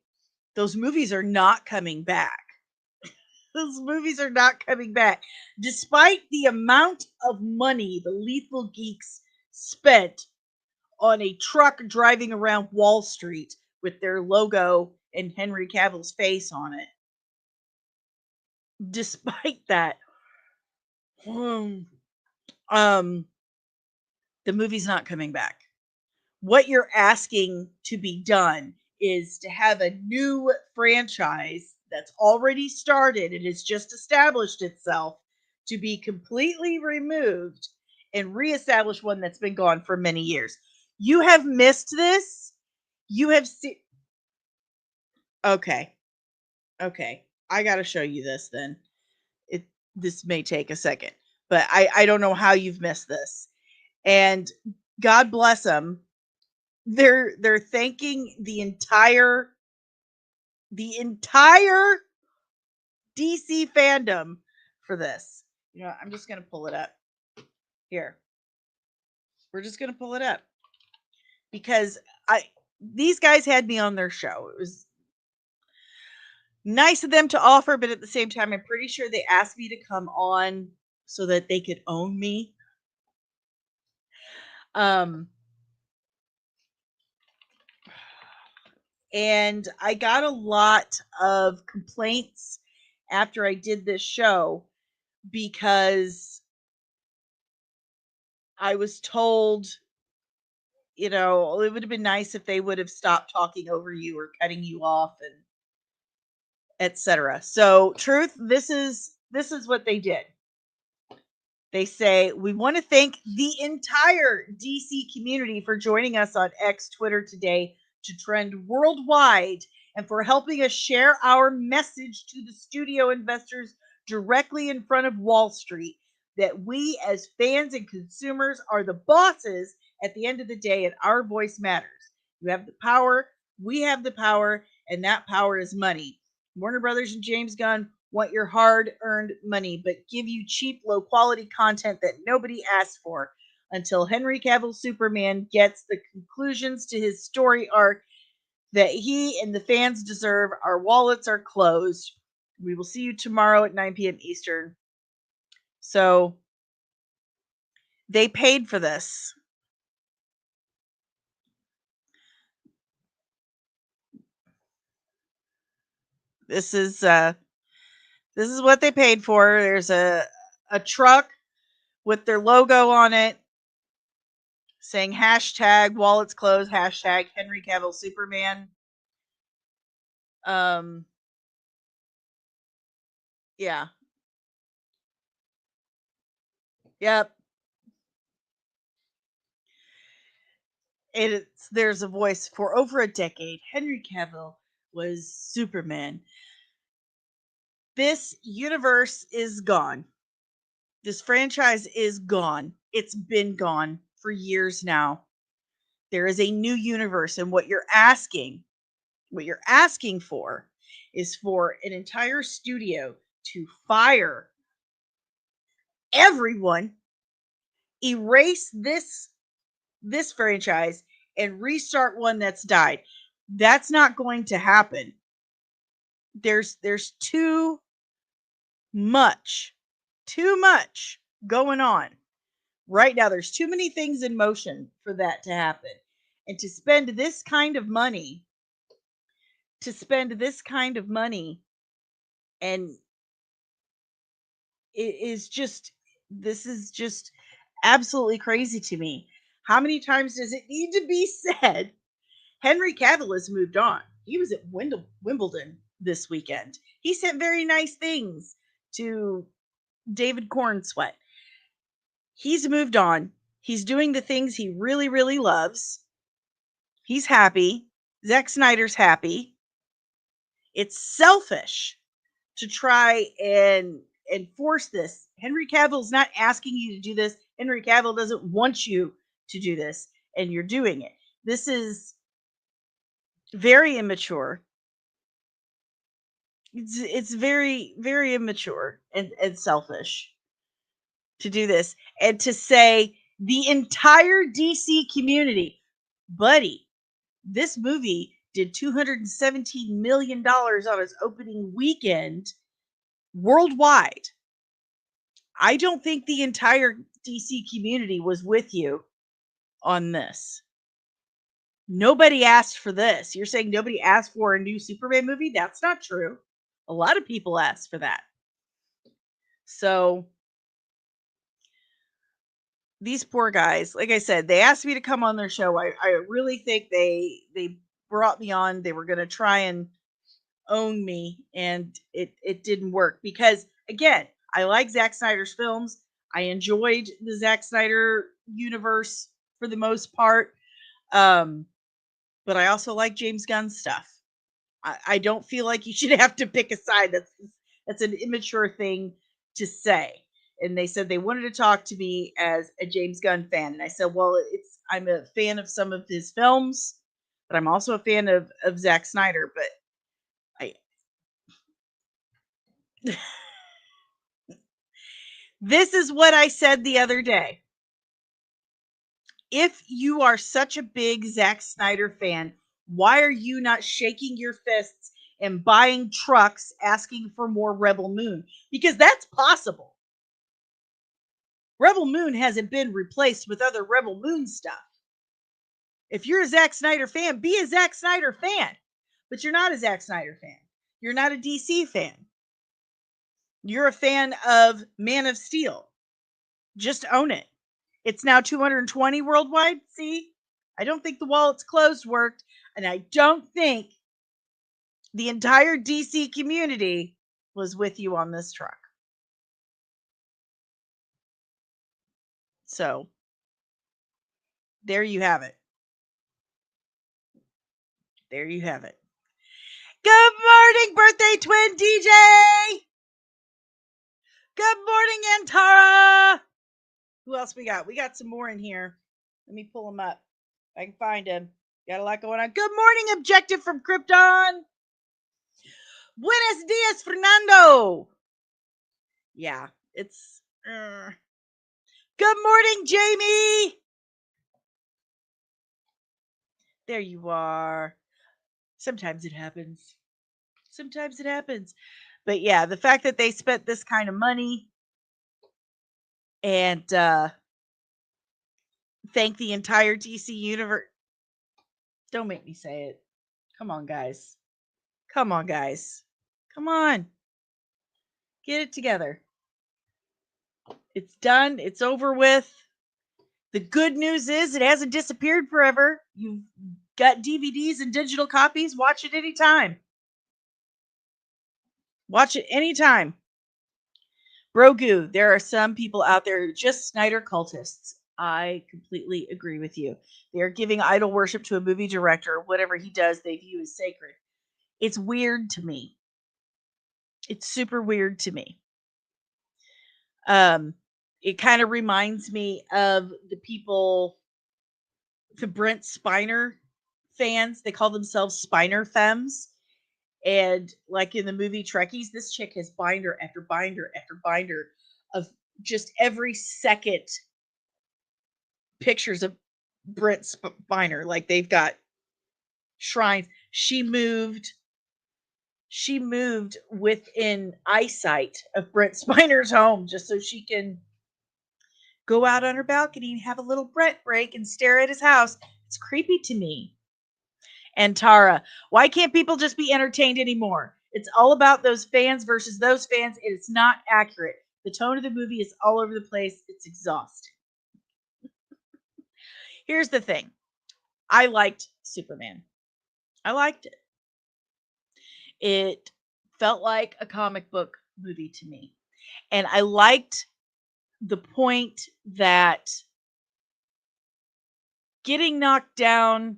those movies are not coming back. Those movies are not coming back. Despite the amount of money the Lethal Geeks spent on a truck driving around Wall Street with their logo and Henry Cavill's face on it. Despite that, the movie's not coming back. What you're asking to be done is to have a new franchise that's already started and has just established itself to be completely removed and reestablish one that's been gone for many years. You have missed this. You have seen. Okay. Okay. I got to show you this then. This may take a second, but I don't know how you've missed this. And God bless them. They're thanking the entire DC fandom for this. You know, I'm just gonna pull it up here. We're just gonna pull it up because these guys had me on their show. It was nice of them to offer, but at the same time, I'm pretty sure they asked me to come on so that they could own me. And I got a lot of complaints after I did this show because I was told, you know, it would have been nice if they would have stopped talking over you or cutting you off and etc. So, truth, this is what they did. They say, we want to thank the entire DC community for joining us on X Twitter today to trend worldwide and for helping us share our message to the studio investors directly in front of Wall Street that we as fans and consumers are the bosses at the end of the day and our voice matters. You have the power, we have the power, and that power is money. Warner Brothers and James Gunn want your hard-earned money, but give you cheap, low-quality content that nobody asked for until Henry Cavill Superman gets the conclusions to his story arc that he and the fans deserve. Our wallets are closed. We will see you tomorrow at 9 p.m. Eastern. So they paid for this. This is what they paid for. There's a truck with their logo on it saying hashtag wallets closed, hashtag Henry Cavill Superman. Yeah. Yep. There's a voice for over a decade. Henry Cavill was Superman. This universe is gone. This franchise is gone. It's been gone for years now. There is a new universe, and what you're asking for is for an entire studio to fire everyone, erase this this franchise and restart one that's died. That's not going to happen. There's too much going on right now. There's too many things in motion for that to happen. And to spend this kind of money, and it is just, this is just absolutely crazy to me. How many times does it need to be said? Henry Cavill has moved on. He was at Wimbledon this weekend. He sent very nice things to David Cornsweet. He's moved on. He's doing the things he really, really loves. He's happy. Zack Snyder's happy. It's selfish to try and enforce this. Henry Cavill's not asking you to do this. Henry Cavill doesn't want you to do this, and you're doing it. This is very immature. It's very, very immature and selfish to do this, and to say the entire DC community, buddy, this movie did $217 million on its opening weekend worldwide. I don't think the entire DC community was with you on this. Nobody asked for this. You're saying nobody asked for a new Superman movie? That's not true. A lot of people asked for that. So these poor guys, like I said, they asked me to come on their show. I really think they brought me on. They were going to try and own me, and it didn't work, because again, I like Zack Snyder's films. I enjoyed the Zack Snyder universe for the most part. But I also like James Gunn stuff. I don't feel like you should have to pick a side. That's an immature thing to say. And they said they wanted to talk to me as a James Gunn fan. And I said, well, I'm a fan of some of his films, but I'm also a fan of Zack Snyder. But this is what I said the other day. If you are such a big Zack Snyder fan, why are you not shaking your fists and buying trucks asking for more Rebel Moon? Because that's possible. Rebel Moon hasn't been replaced with other Rebel Moon stuff. If you're a Zack Snyder fan, be a Zack Snyder fan. But you're not a Zack Snyder fan. You're not a DC fan. You're a fan of Man of Steel. Just own it. It's now 220 worldwide. See? I don't think the wallets closed worked. And I don't think the entire DC community was with you on this truck. So, there you have it. There you have it. Good morning, birthday twin DJ! Good morning, Antara! Who else we got? We got some more in here. Let me pull them up. I can find them. Got a lot going on. Good morning, Objective from Krypton. Buenos dias, Fernando. Yeah, it's... Good morning, Jamie. There you are. Sometimes it happens. But yeah, the fact that they spent this kind of money and thank the entire DC universe. Don't make me say it. Come on, guys. Come on. Get it together. It's done. It's over with. The good news is it hasn't disappeared forever. You've got DVDs and digital copies. Watch it anytime. Brogu, there are some people out there who are just Snyder cultists. I completely agree with you. They are giving idol worship to a movie director. Whatever he does, they view as sacred. It's weird to me. It's super weird to me. It kind of reminds me of the Brent Spiner fans. They call themselves Spiner femmes. And like in the movie Trekkies, this chick has binder after binder after binder of just every second pictures of Brent Spiner. Like they've got shrines. She moved within eyesight of Brent Spiner's home just so she can go out on her balcony and have a little Brent break and stare at his house. It's creepy to me. And Tara, why can't people just be entertained anymore? It's all about those fans versus those fans. It's not accurate. The tone of the movie is all over the place. It's exhausting. Here's the thing. I liked Superman. I liked it. It felt like a comic book movie to me. And I liked the point that getting knocked down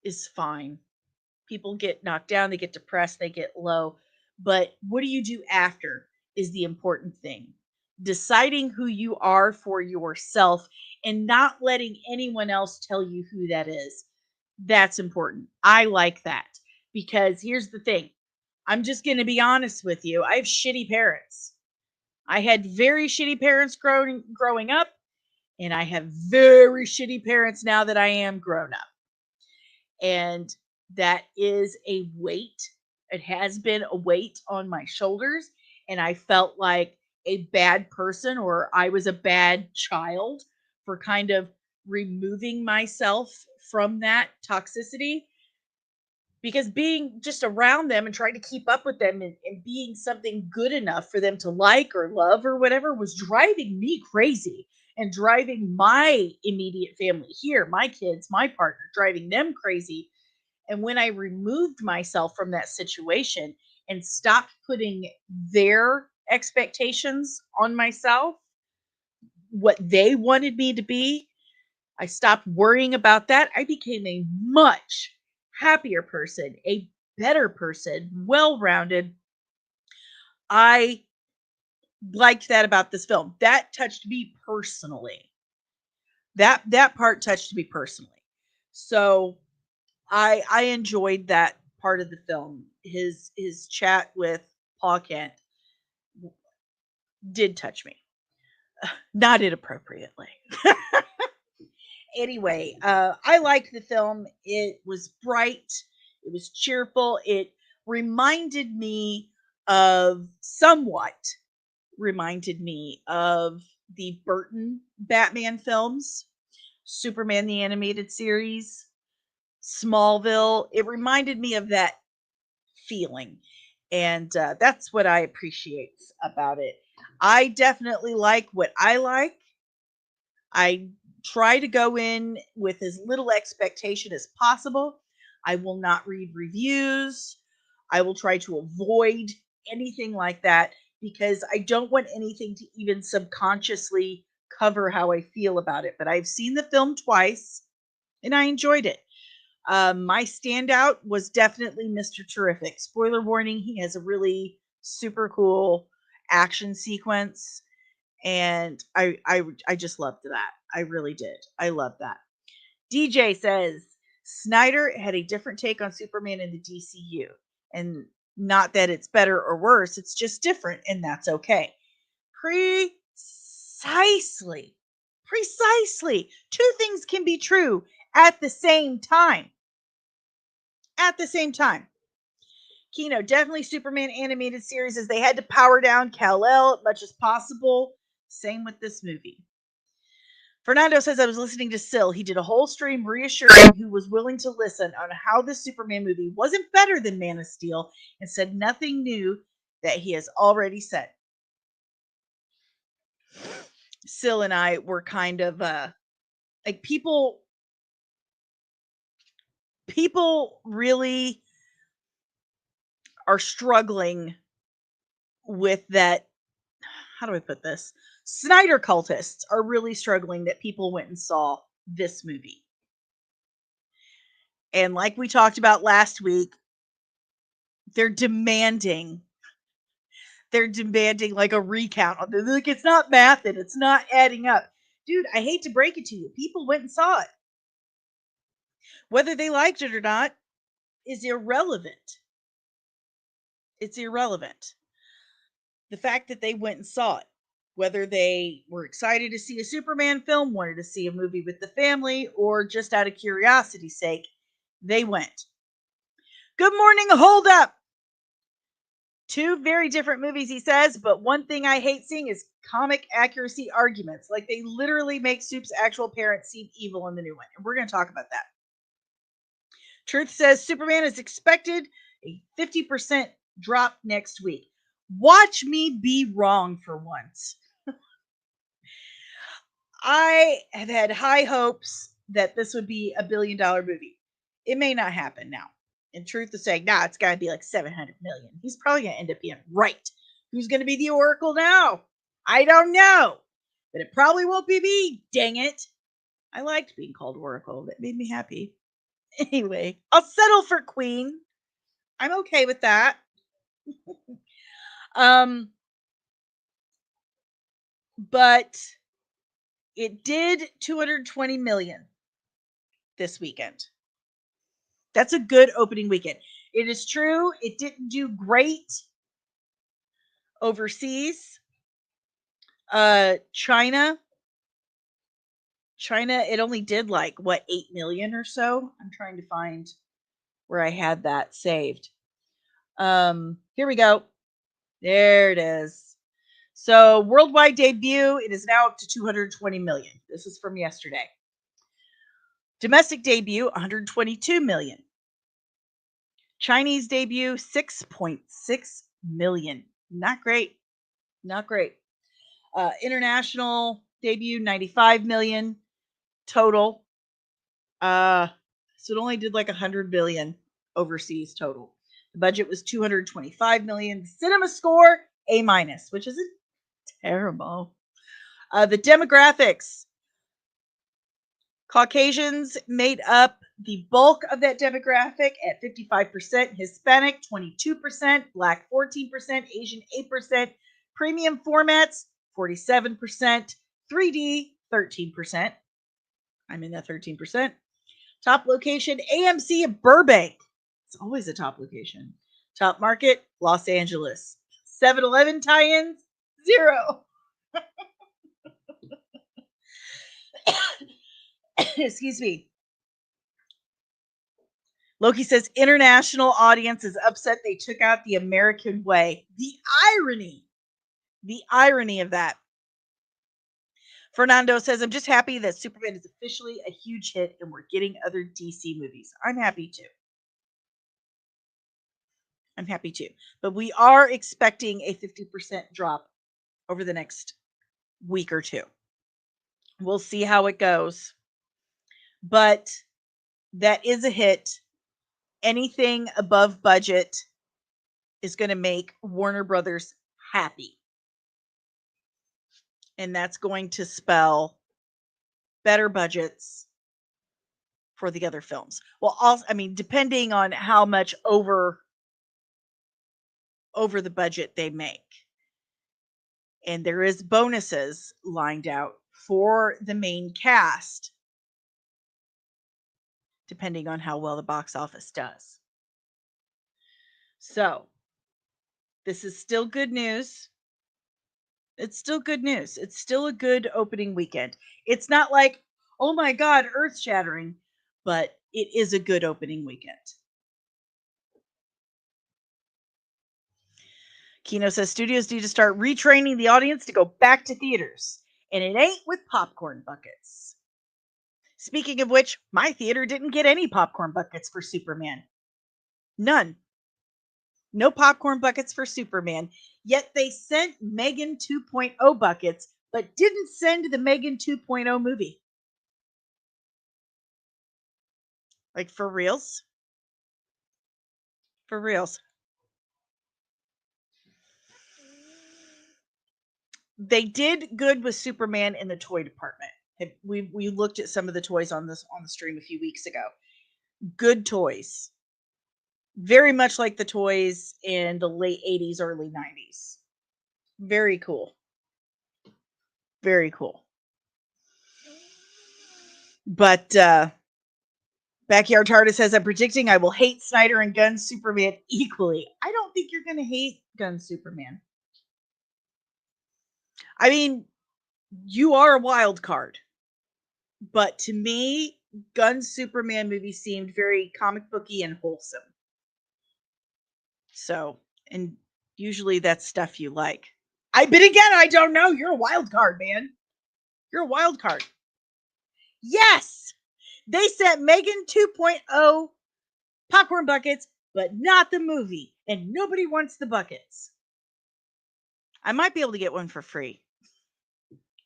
is fine. People get knocked down, they get depressed, they get low. But what do you do after is the important thing. Deciding who you are for yourself and not letting anyone else tell you who that is. That's important. I like that because here's the thing. I'm just going to be honest with you. I have shitty parents. I had very shitty parents growing up, and I have very shitty parents now that I am grown up. And that is a weight. It has been a weight on my shoulders. And I felt like a bad person, or I was a bad child for kind of removing myself from that toxicity. Because being just around them and trying to keep up with them and being something good enough for them to like or love or whatever was driving me crazy and driving my immediate family here, my kids, my partner, driving them crazy. And when I removed myself from that situation and stopped putting their expectations on myself, what they wanted me to be, I stopped worrying about that. I became a much happier person, a better person, well-rounded. I liked that about this film. That touched me personally. That part touched me personally. So I enjoyed that part of the film. His chat with Paul Kent did touch me. Not inappropriately. Anyway, I liked the film. It was bright. It was cheerful. It reminded me of somewhat reminded me of the Burton Batman films, Superman the animated series, Smallville. It reminded me of that feeling, and that's what I appreciate about it. I definitely like what I like. I try to go in with as little expectation as possible. I will not read reviews. I will try to avoid anything like that because I don't want anything to even subconsciously cover how I feel about it. But I've seen the film twice and I enjoyed it. My standout was definitely Mr. Terrific. Spoiler warning, he has a really super cool action sequence and I just loved that. I really did. I love that. DJ says Snyder had a different take on Superman in the DCU, and not that it's better or worse. It's just different, and that's okay. Precisely, precisely. Two things can be true at the same time. At the same time. Kino, definitely Superman animated series as they had to power down Kal-El as much as possible. Same with this movie. Fernando says, I was listening to Syl. He did a whole stream reassuring who was willing to listen on how the Superman movie wasn't better than Man of Steel and said nothing new that he has already said. Syl and I were kind of like people really are struggling with that. How do I put this? Snyder cultists are really struggling that people went and saw this movie. And like we talked about last week, they're demanding like a recount. Like it's not math and it's not adding up. Dude, I hate to break it to you. People went and saw it. Whether they liked it or not is irrelevant. It's irrelevant. The fact that they went and saw it. Whether they were excited to see a Superman film, wanted to see a movie with the family, or just out of curiosity's sake, they went. Good morning, hold up. 2 very different movies, he says, but one thing I hate seeing is comic accuracy arguments. Like they literally make Soup's actual parents seem evil in the new one. And we're going to talk about that. Truth says Superman is expected a 50% drop next week. Watch me be wrong for once. I have had high hopes that this would be a $1 billion movie. It may not happen now. And Truth is saying, nah, it's got to be like 700 million. He's probably going to end up being right. Who's going to be the Oracle now? I don't know. But it probably won't be me, dang it. I liked being called Oracle. That made me happy. Anyway, I'll settle for Queen. I'm okay with that. But it did 220 million this weekend. That's a good opening weekend. It is true, it didn't do great overseas. China, it only did like, 8 million or so? I'm trying to find where I had that saved. Here we go. There it is. So, worldwide debut, it is now up to 220 million. This is from yesterday. Domestic debut, 122 million. Chinese debut, 6.6 million. Not great. Not great. International debut, 95 million total. So it only did like 100 billion overseas total. The budget was 225 million. CINEMASCORE, A-, which isn't terrible. The demographics. Caucasians made up the bulk of that demographic at 55%, Hispanic 22%, Black 14%, Asian 8%, premium formats 47%, 3D 13%. I'm in that 13%. Top location, AMC in Burbank. It's always a top location. Top market, Los Angeles. 7-Eleven tie-ins, 0. Excuse me. Loki says international audience is upset they took out the American way. The irony of that. Fernando says, I'm just happy that Superman is officially a huge hit and we're getting other DC movies. I'm happy too. But we are expecting a 50% drop over the next week or two. We'll see how it goes. But that is a hit. Anything above budget is going to make Warner Brothers happy. And that's going to spell better budgets for the other films. Well, also, I mean, depending on how much over the budget they make. And there is bonuses lined out for the main cast, depending on how well the box office does. So, this is still good news. It's still good news. It's still a good opening weekend. It's not like, oh my God, earth-shattering, but it is a good opening weekend. Kino says studios need to start retraining the audience to go back to theaters. And it ain't with popcorn buckets. Speaking of which, my theater didn't get any popcorn buckets for Superman. None. No popcorn buckets for Superman. Yet they sent Megan 2.0 buckets, but didn't send the Megan 2.0 movie. Like, for reals? For reals. They did good with Superman in the toy department. We looked at some of the toys on the stream a few weeks ago. Good toys. Very much like the toys in the late 80s, early 90s. Very cool. Very cool. But Backyard Tarda says, I'm predicting I will hate Snyder and Gunn Superman equally. I don't think you're going to hate Gunn Superman. I mean, you are a wild card. But to me, Gunn's Superman movie seemed very comic booky and wholesome. So, and usually that's stuff you like. But again, I don't know. You're a wild card, man. You're a wild card. Yes! They sent Megan 2.0 popcorn buckets, but not the movie. And nobody wants the buckets. I might be able to get one for free.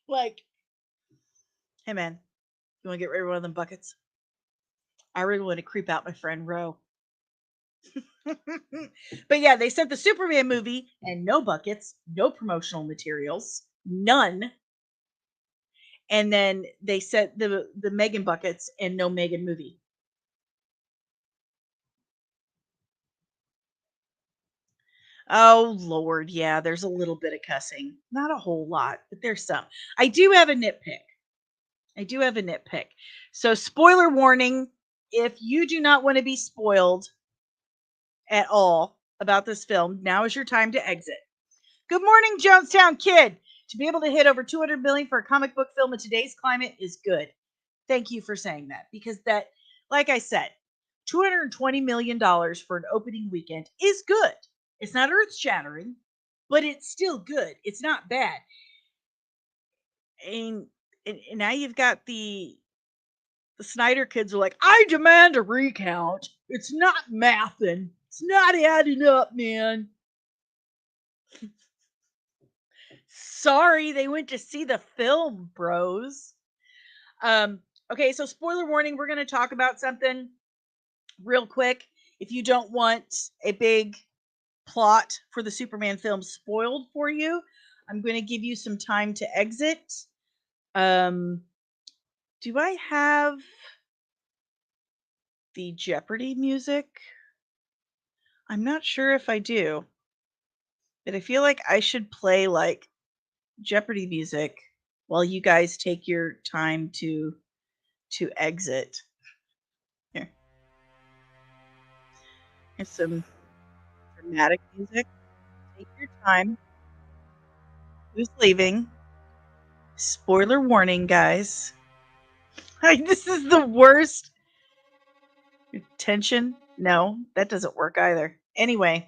Like, hey man, you want to get rid of one of them buckets? I really want to creep out my friend Ro. But yeah, they sent the Superman movie and no buckets, no promotional materials, none. And then they sent the Megan buckets and no Megan movie. Oh Lord, yeah, there's a little bit of cussing. Not a whole lot, but there's some. I do have a nitpick. So spoiler warning, if you do not want to be spoiled at all about this film, now is your time to exit. Good morning, Jonestown Kid. To be able to hit over 200 million for a comic book film in today's climate is good. Thank you for saying that, because that, like I said, $220 million for an opening weekend is good. It's not earth shattering, but it's still good. It's not bad. And now you've got the Snyder kids are like, I demand a recount. It's not mathing. It's not adding up, man. Sorry, they went to see the film, bros. Okay, so spoiler warning, we're going to talk about something real quick. If you don't want a big plot for the Superman film spoiled for you, I'm going to give you some time to exit. Do I have the Jeopardy music? I'm not sure if I do, but I feel like I should play like Jeopardy music while you guys take your time to exit. Here. Here's some dramatic music. Take your time. Who's leaving? Spoiler warning, guys. This is the worst. Tension? No, that doesn't work either. Anyway.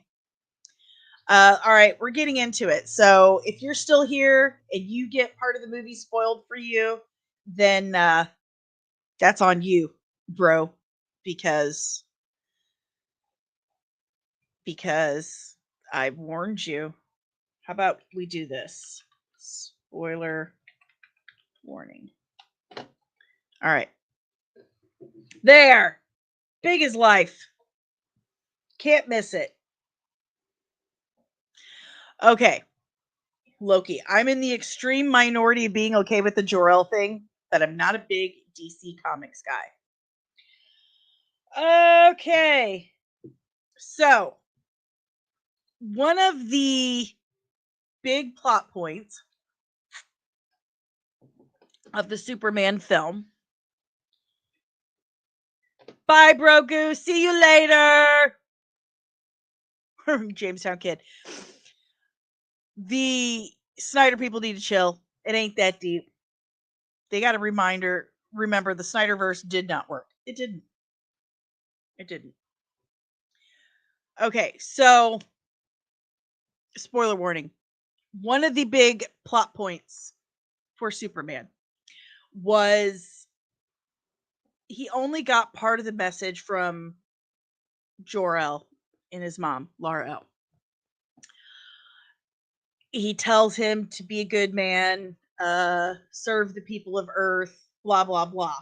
All right, we're getting into it. So if you're still here and you get part of the movie spoiled for you, then that's on you, bro, because I warned you. How about we do this? Spoiler warning. All right. There. Big as life. Can't miss it. Okay. Loki. I'm in the extreme minority of being okay with the Jor-El thing, but I'm not a big DC Comics guy. Okay. So, one of the big plot points of the Superman film. Bye, Brogu. See you later. Jamestown Kid. The Snyder people need to chill. It ain't that deep. They got a reminder. Remember, the Snyderverse did not work. It didn't. Okay, so spoiler warning. One of the big plot points for Superman was he only got part of the message from Jor-El and his mom, Lara-El. He tells him to be a good man, serve the people of Earth, blah, blah, blah.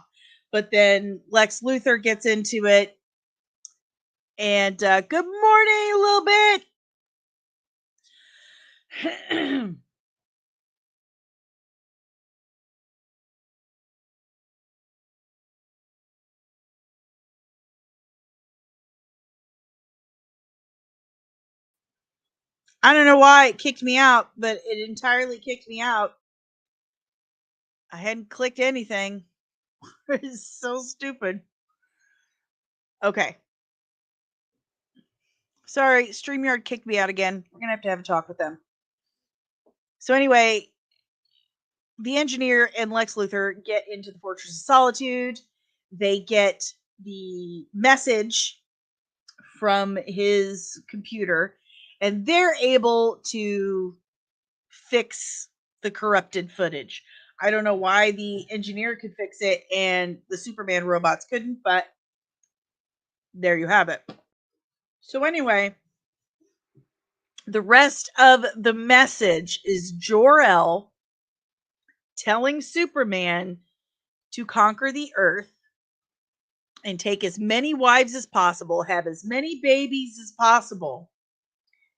But then Lex Luthor gets into it. And good morning, a little bit. I don't know why it kicked me out, but it entirely kicked me out. I hadn't clicked anything. It's so stupid. Okay. Sorry, StreamYard kicked me out again. We're going to have a talk with them. So anyway, the engineer and Lex Luthor get into the Fortress of Solitude. They get the message from his computer, and they're able to fix the corrupted footage. I don't know why the engineer could fix it and the Superman robots couldn't, but there you have it. So anyway, the rest of the message is Jor-El telling Superman to conquer the Earth and take as many wives as possible, have as many babies as possible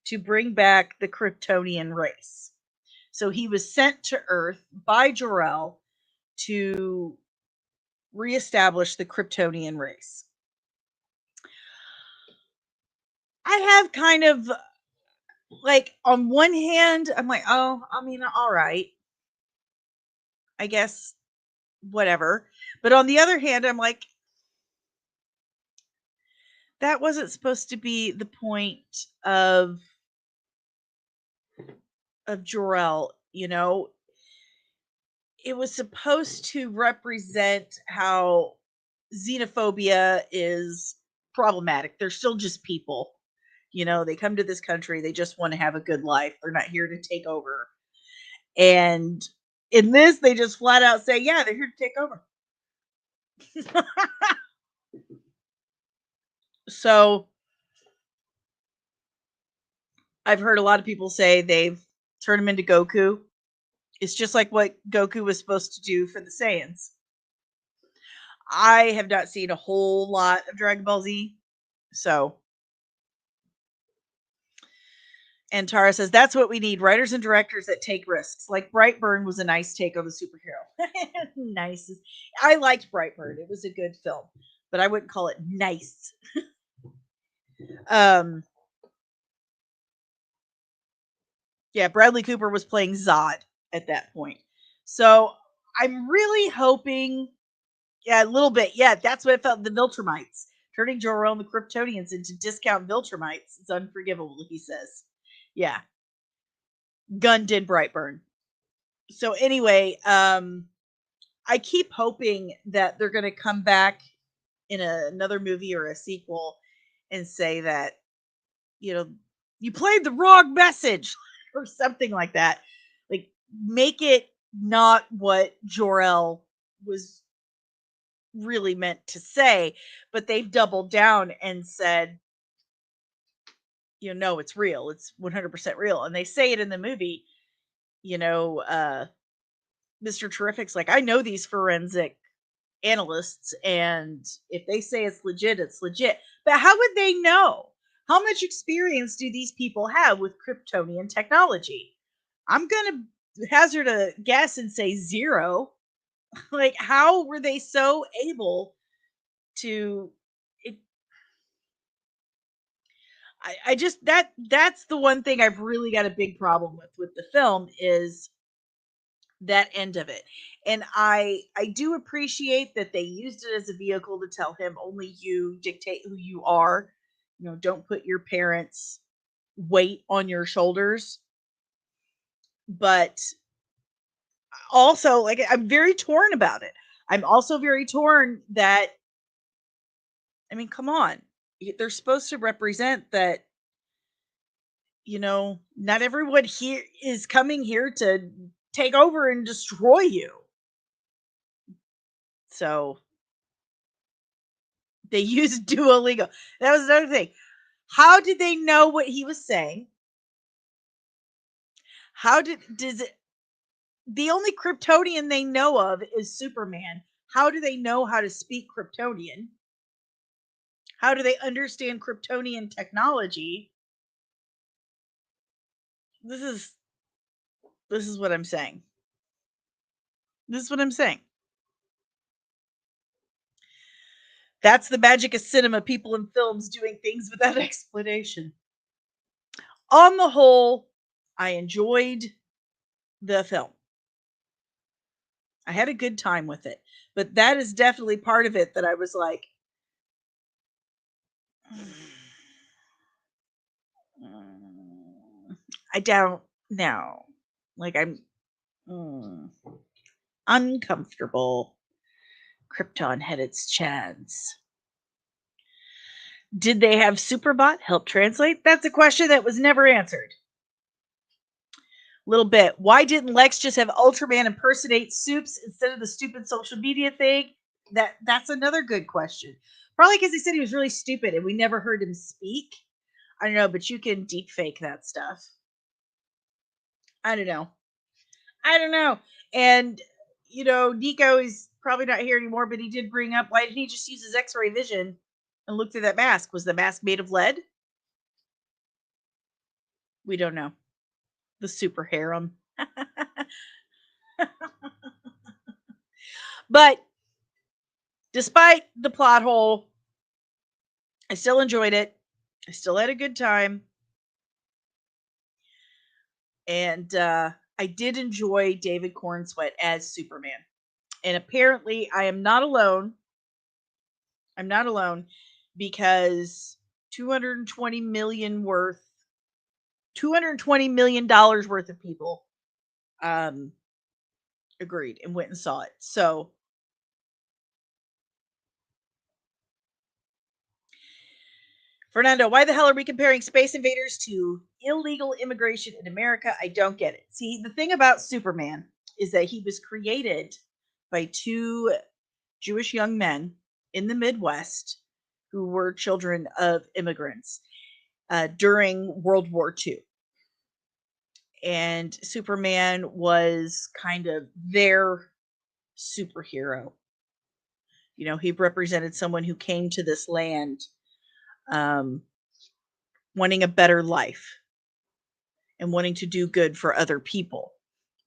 to bring back the Kryptonian race. So he was sent to Earth by Jor-El to reestablish the Kryptonian race. I have kind of like, on one hand, I'm like, oh, I mean, all right, I guess, whatever. But on the other hand, I'm like, that wasn't supposed to be the point of Jor-El, you know. It was supposed to represent how xenophobia is problematic. They're still just people. You know, they come to this country, they just want to have a good life. They're not here to take over. And in this, they just flat out say, yeah, they're here to take over. So I've heard a lot of people say they've turned him into Goku. It's just like what Goku was supposed to do for the Saiyans. I have not seen a whole lot of Dragon Ball Z, so. And Tara says, that's what we need, writers and directors that take risks. Like Brightburn was a nice take on the superhero. Nice. I liked Brightburn. It was a good film, but I wouldn't call it nice. Yeah, Bradley Cooper was playing Zod at that point. So I'm really hoping, yeah, a little bit. Yeah, that's what it felt. The Viltrumites. Turning Jor-El and the Kryptonians into discount Viltrumites is unforgivable, he says. Yeah. Gunn did Brightburn. So anyway, I keep hoping that they're going to come back in another movie or a sequel and say that, you know, you played the wrong message or something like that. Like, make it not what Jor-El was really meant to say, but they've doubled down and said, you know, no, it's real. It's 100% real. And they say it in the movie, you know, Mr. Terrific's like, I know these forensic analysts, and if they say it's legit, it's legit. But how would they know? How much experience do these people have with Kryptonian technology? I'm going to hazard a guess and say zero. Like, how were they so able to it, I just that's the one thing I've really got a big problem with the film is that end of it. And I do appreciate that they used it as a vehicle to tell him only you dictate who you are. You know, don't put your parents' weight on your shoulders. But also, like, I'm very torn about it. I'm also very torn that, I mean, come on. They're supposed to represent that, you know, not everyone here is coming here to take over and destroy you. So they used Duolingo. That was another thing. How did they know what he was saying? How does it, the only Kryptonian they know of is Superman. How do they know how to speak Kryptonian? How do they understand Kryptonian technology? This is what I'm saying. This is what I'm saying. That's the magic of cinema, people in films doing things without explanation. On the whole, I enjoyed the film. I had a good time with it. But that is definitely part of it that I was like, I don't know. Like, I'm. uncomfortable. Krypton had its chance. Did they have Superbot help translate? That's a question that was never answered. Little bit. Why didn't Lex just have Ultraman impersonate Soups instead of the stupid social media thing? That's another good question. Probably because they said he was really stupid and we never heard him speak. I don't know, but you can deep fake that stuff. I don't know. And Nico is probably not here anymore, but he did bring up, why didn't he just use his X-ray vision and look through that mask? Was the mask made of lead? We don't know. The super harem. But despite the plot hole, I still enjoyed it. I still had a good time. And I did enjoy David Cornsweet as Superman. And apparently I am not alone. I'm not alone because $220 million worth of people agreed and went and saw it. So Fernando, why the hell are we comparing Space Invaders to illegal immigration in America? I don't get it. See, the thing about Superman is that he was created by two Jewish young men in the Midwest who were children of immigrants during World War II. And Superman was kind of their superhero. He represented someone who came to this land wanting a better life and wanting to do good for other people.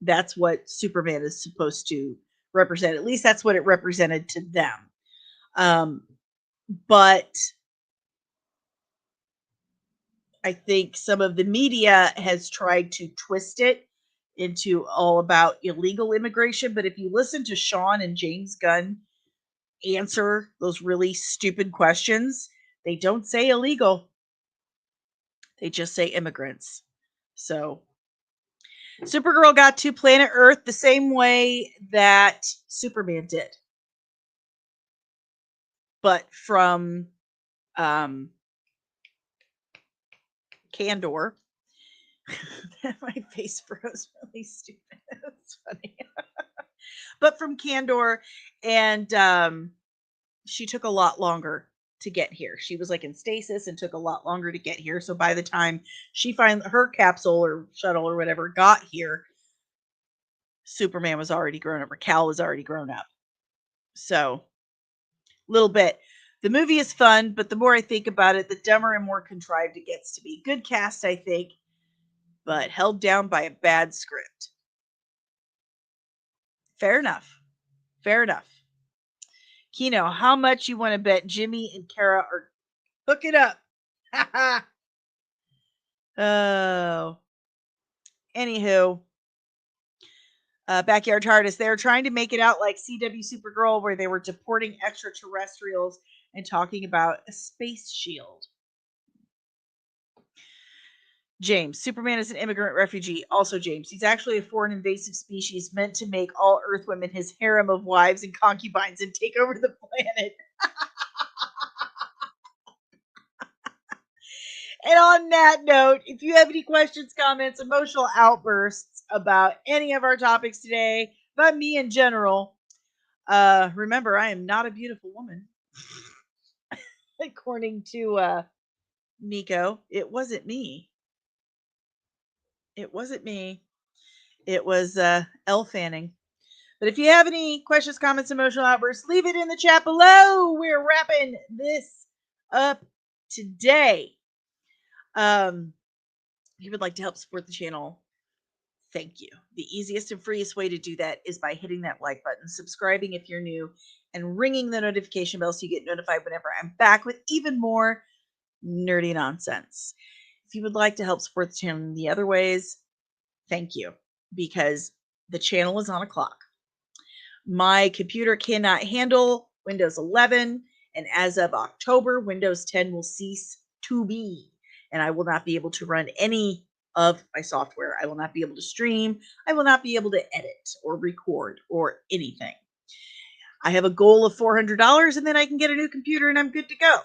That's what Superman is supposed to represent. At least that's what it represented to them. But I think some of the media has tried to twist it into all about illegal immigration. But if you listen to Sean and James Gunn answer those really stupid questions, they don't say illegal. They just say immigrants. So Supergirl got to planet Earth the same way that Superman did. But from Candor. My face froze really stupid. That's funny. But from Candor, and she took a lot longer to get here. She was like in stasis and took a lot longer to get here. So by the time she her capsule or shuttle or whatever got here, Superman was already grown up, or Cal was already grown up. So, little bit. The movie is fun, but the more I think about it, the dumber and more contrived it gets to be. Good cast, I think, but held down by a bad script. Fair enough. Kino, how much you want to bet Jimmy and Kara are hook it up? Oh. Anywho. Backyard TARDIS. They're trying to make it out like CW Supergirl, where they were deporting extraterrestrials and talking about a space shield. James, Superman is an immigrant refugee. Also, James, he's actually a foreign invasive species meant to make all Earth women his harem of wives and concubines and take over the planet. And on that note, if you have any questions, comments, emotional outbursts about any of our topics today, about me in general, remember, I am not a beautiful woman. According to Nico, it wasn't me. It wasn't me. It was Elle Fanning. But if you have any questions, comments, emotional outbursts, leave it in the chat below. We're wrapping this up today. If you would like to help support the channel, thank you. The easiest and freest way to do that is by hitting that like button, subscribing if you're new, and ringing the notification bell so you get notified whenever I'm back with even more nerdy nonsense. If you would like to help support the channel in the other ways, thank you, because the channel is on a clock. My computer cannot handle Windows 11, and as of October, Windows 10 will cease to be, and I will not be able to run any of my software. I will not be able to stream. I will not be able to edit or record or anything. I have a goal of $400 and then I can get a new computer and I'm good to go.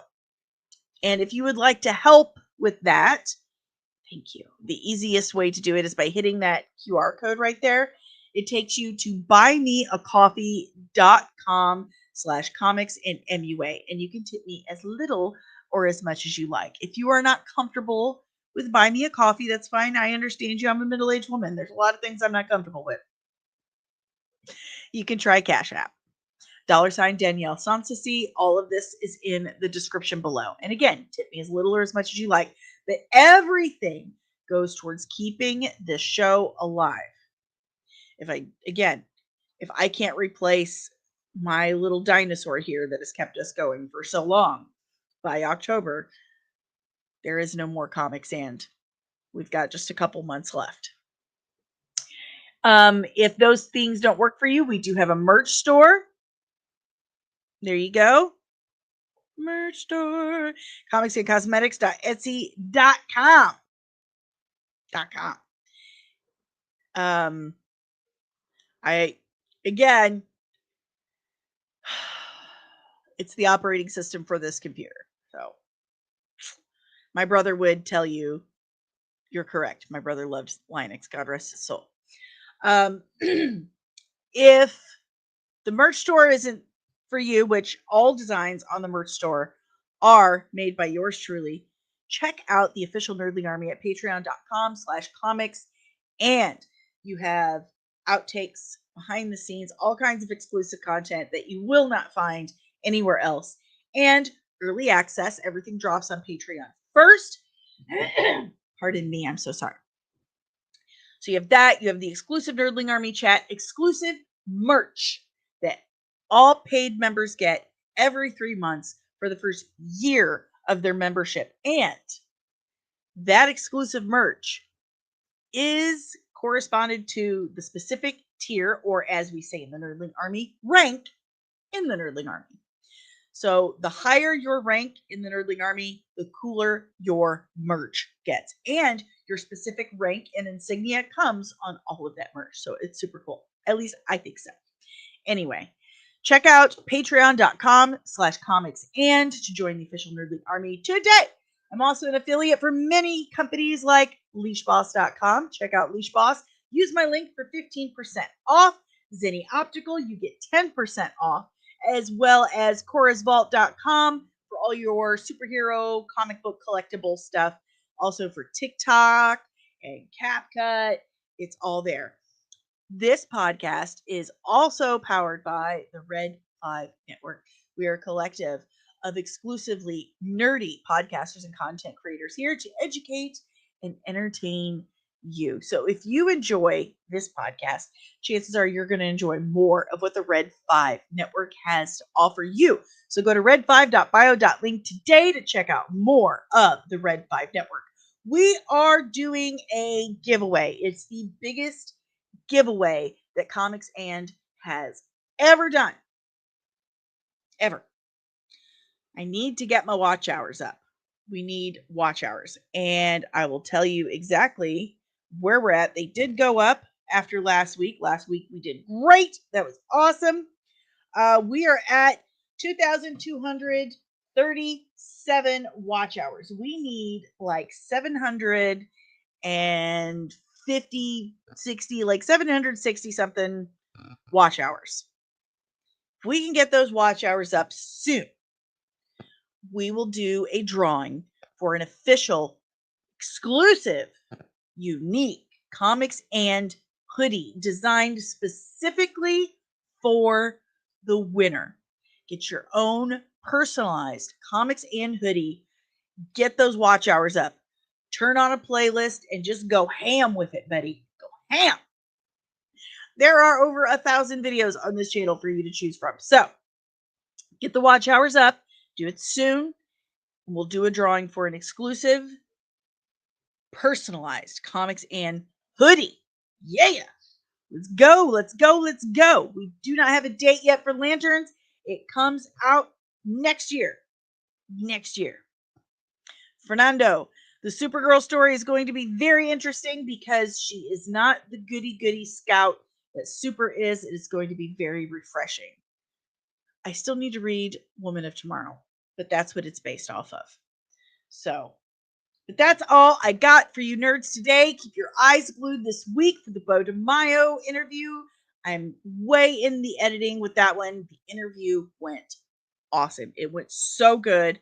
And if you would like to help with that, thank you. The easiest way to do it is by hitting that QR code right there. It takes you to buymeacoffee.com/comics and MUA, and you can tip me as little or as much as you like. If you are not comfortable with Buy Me a Coffee, that's fine. I understand you. I'm a middle-aged woman. There's a lot of things I'm not comfortable with. You can try Cash App. $ DanielleSoncasie. All of this is in the description below. And again, tip me as little or as much as you like. But everything goes towards keeping this show alive. If I can't replace my little dinosaur here that has kept us going for so long, by October, there is no more comics and we've got just a couple months left. If those things don't work for you, we do have a merch store. There you go. Merch store. comicsandcosmetics.etsy.com. It's the operating system for this computer. So my brother would tell you you're correct. My brother loves Linux. God rest his soul. If the merch store isn't for you, which all designs on the merch store are made by yours truly, check out the official Nerdling Army at patreon.com/comics. And you have outtakes, behind the scenes, all kinds of exclusive content that you will not find anywhere else. And early access, everything drops on Patreon first. Pardon me, I'm so sorry. So you have that, you have the exclusive Nerdling Army chat, exclusive merch that all paid members get every 3 months for the first year of their membership. And that exclusive merch is corresponded to the specific tier, or as we say in the Nerdling Army, rank in the Nerdling Army. So the higher your rank in the Nerdling Army, the cooler your merch gets. And your specific rank and insignia comes on all of that merch. So it's super cool. At least I think so. Anyway, check out patreon.com/comics and to join the official Nerdling Army today. I'm also an affiliate for many companies like leashboss.com. Check out LeashBoss. Use my link for 15% off. Zenny Optical, you get 10% off, as well as chorusvault.com for all your superhero comic book collectible stuff. Also for TikTok and CapCut. It's all there. This podcast is also powered by the Red 5 Network. We are a collective of exclusively nerdy podcasters and content creators here to educate and entertain you. So if you enjoy this podcast, chances are you're going to enjoy more of what the Red 5 Network has to offer you. So go to red5.bio.link today to check out more of the Red 5 Network. We are doing a giveaway. It's the biggest giveaway that Comics and has ever done. Ever. I need to get my watch hours up. We need watch hours. And I will tell you exactly where we're at. They did go up after last week. Last week we did great. That was awesome. We are at 2,237 watch hours. We need like 750, 60, like 760 something watch hours. If we can get those watch hours up soon, we will do a drawing for an official, exclusive, unique Comics and hoodie designed specifically for the winner. Get your own personalized Comics and hoodie. Get those watch hours up. Turn on a playlist and just go ham with it, buddy. Go ham. There are over 1,000 videos on this channel for you to choose from. So get the watch hours up. Do it soon. We'll do a drawing for an exclusive, personalized Comics and hoodie. Yeah. Let's go. Let's go. Let's go. We do not have a date yet for Lanterns. It comes out next year. Next year. Fernando, The Supergirl story is going to be very interesting because she is not the goody-goody scout that Super is. It is going to be very refreshing. I still need to read Woman of Tomorrow, but that's what it's based off of. So, but that's all I got for you nerds today. Keep your eyes glued this week for the Bo DeMaio interview. I'm way in the editing with that one. The interview went awesome. It went so good.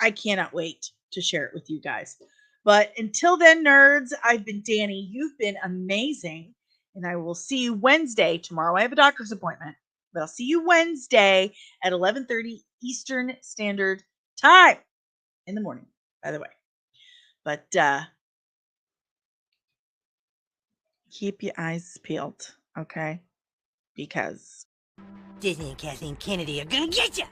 I cannot wait to share it with you guys. But until then, nerds, I've been Danny. You've been amazing. And I will see you Wednesday. Tomorrow I have a doctor's appointment. But I'll see you Wednesday at 11:30 Eastern Standard Time in the morning, by the way. But keep your eyes peeled, okay? Because Disney and Kathleen Kennedy are gonna get you!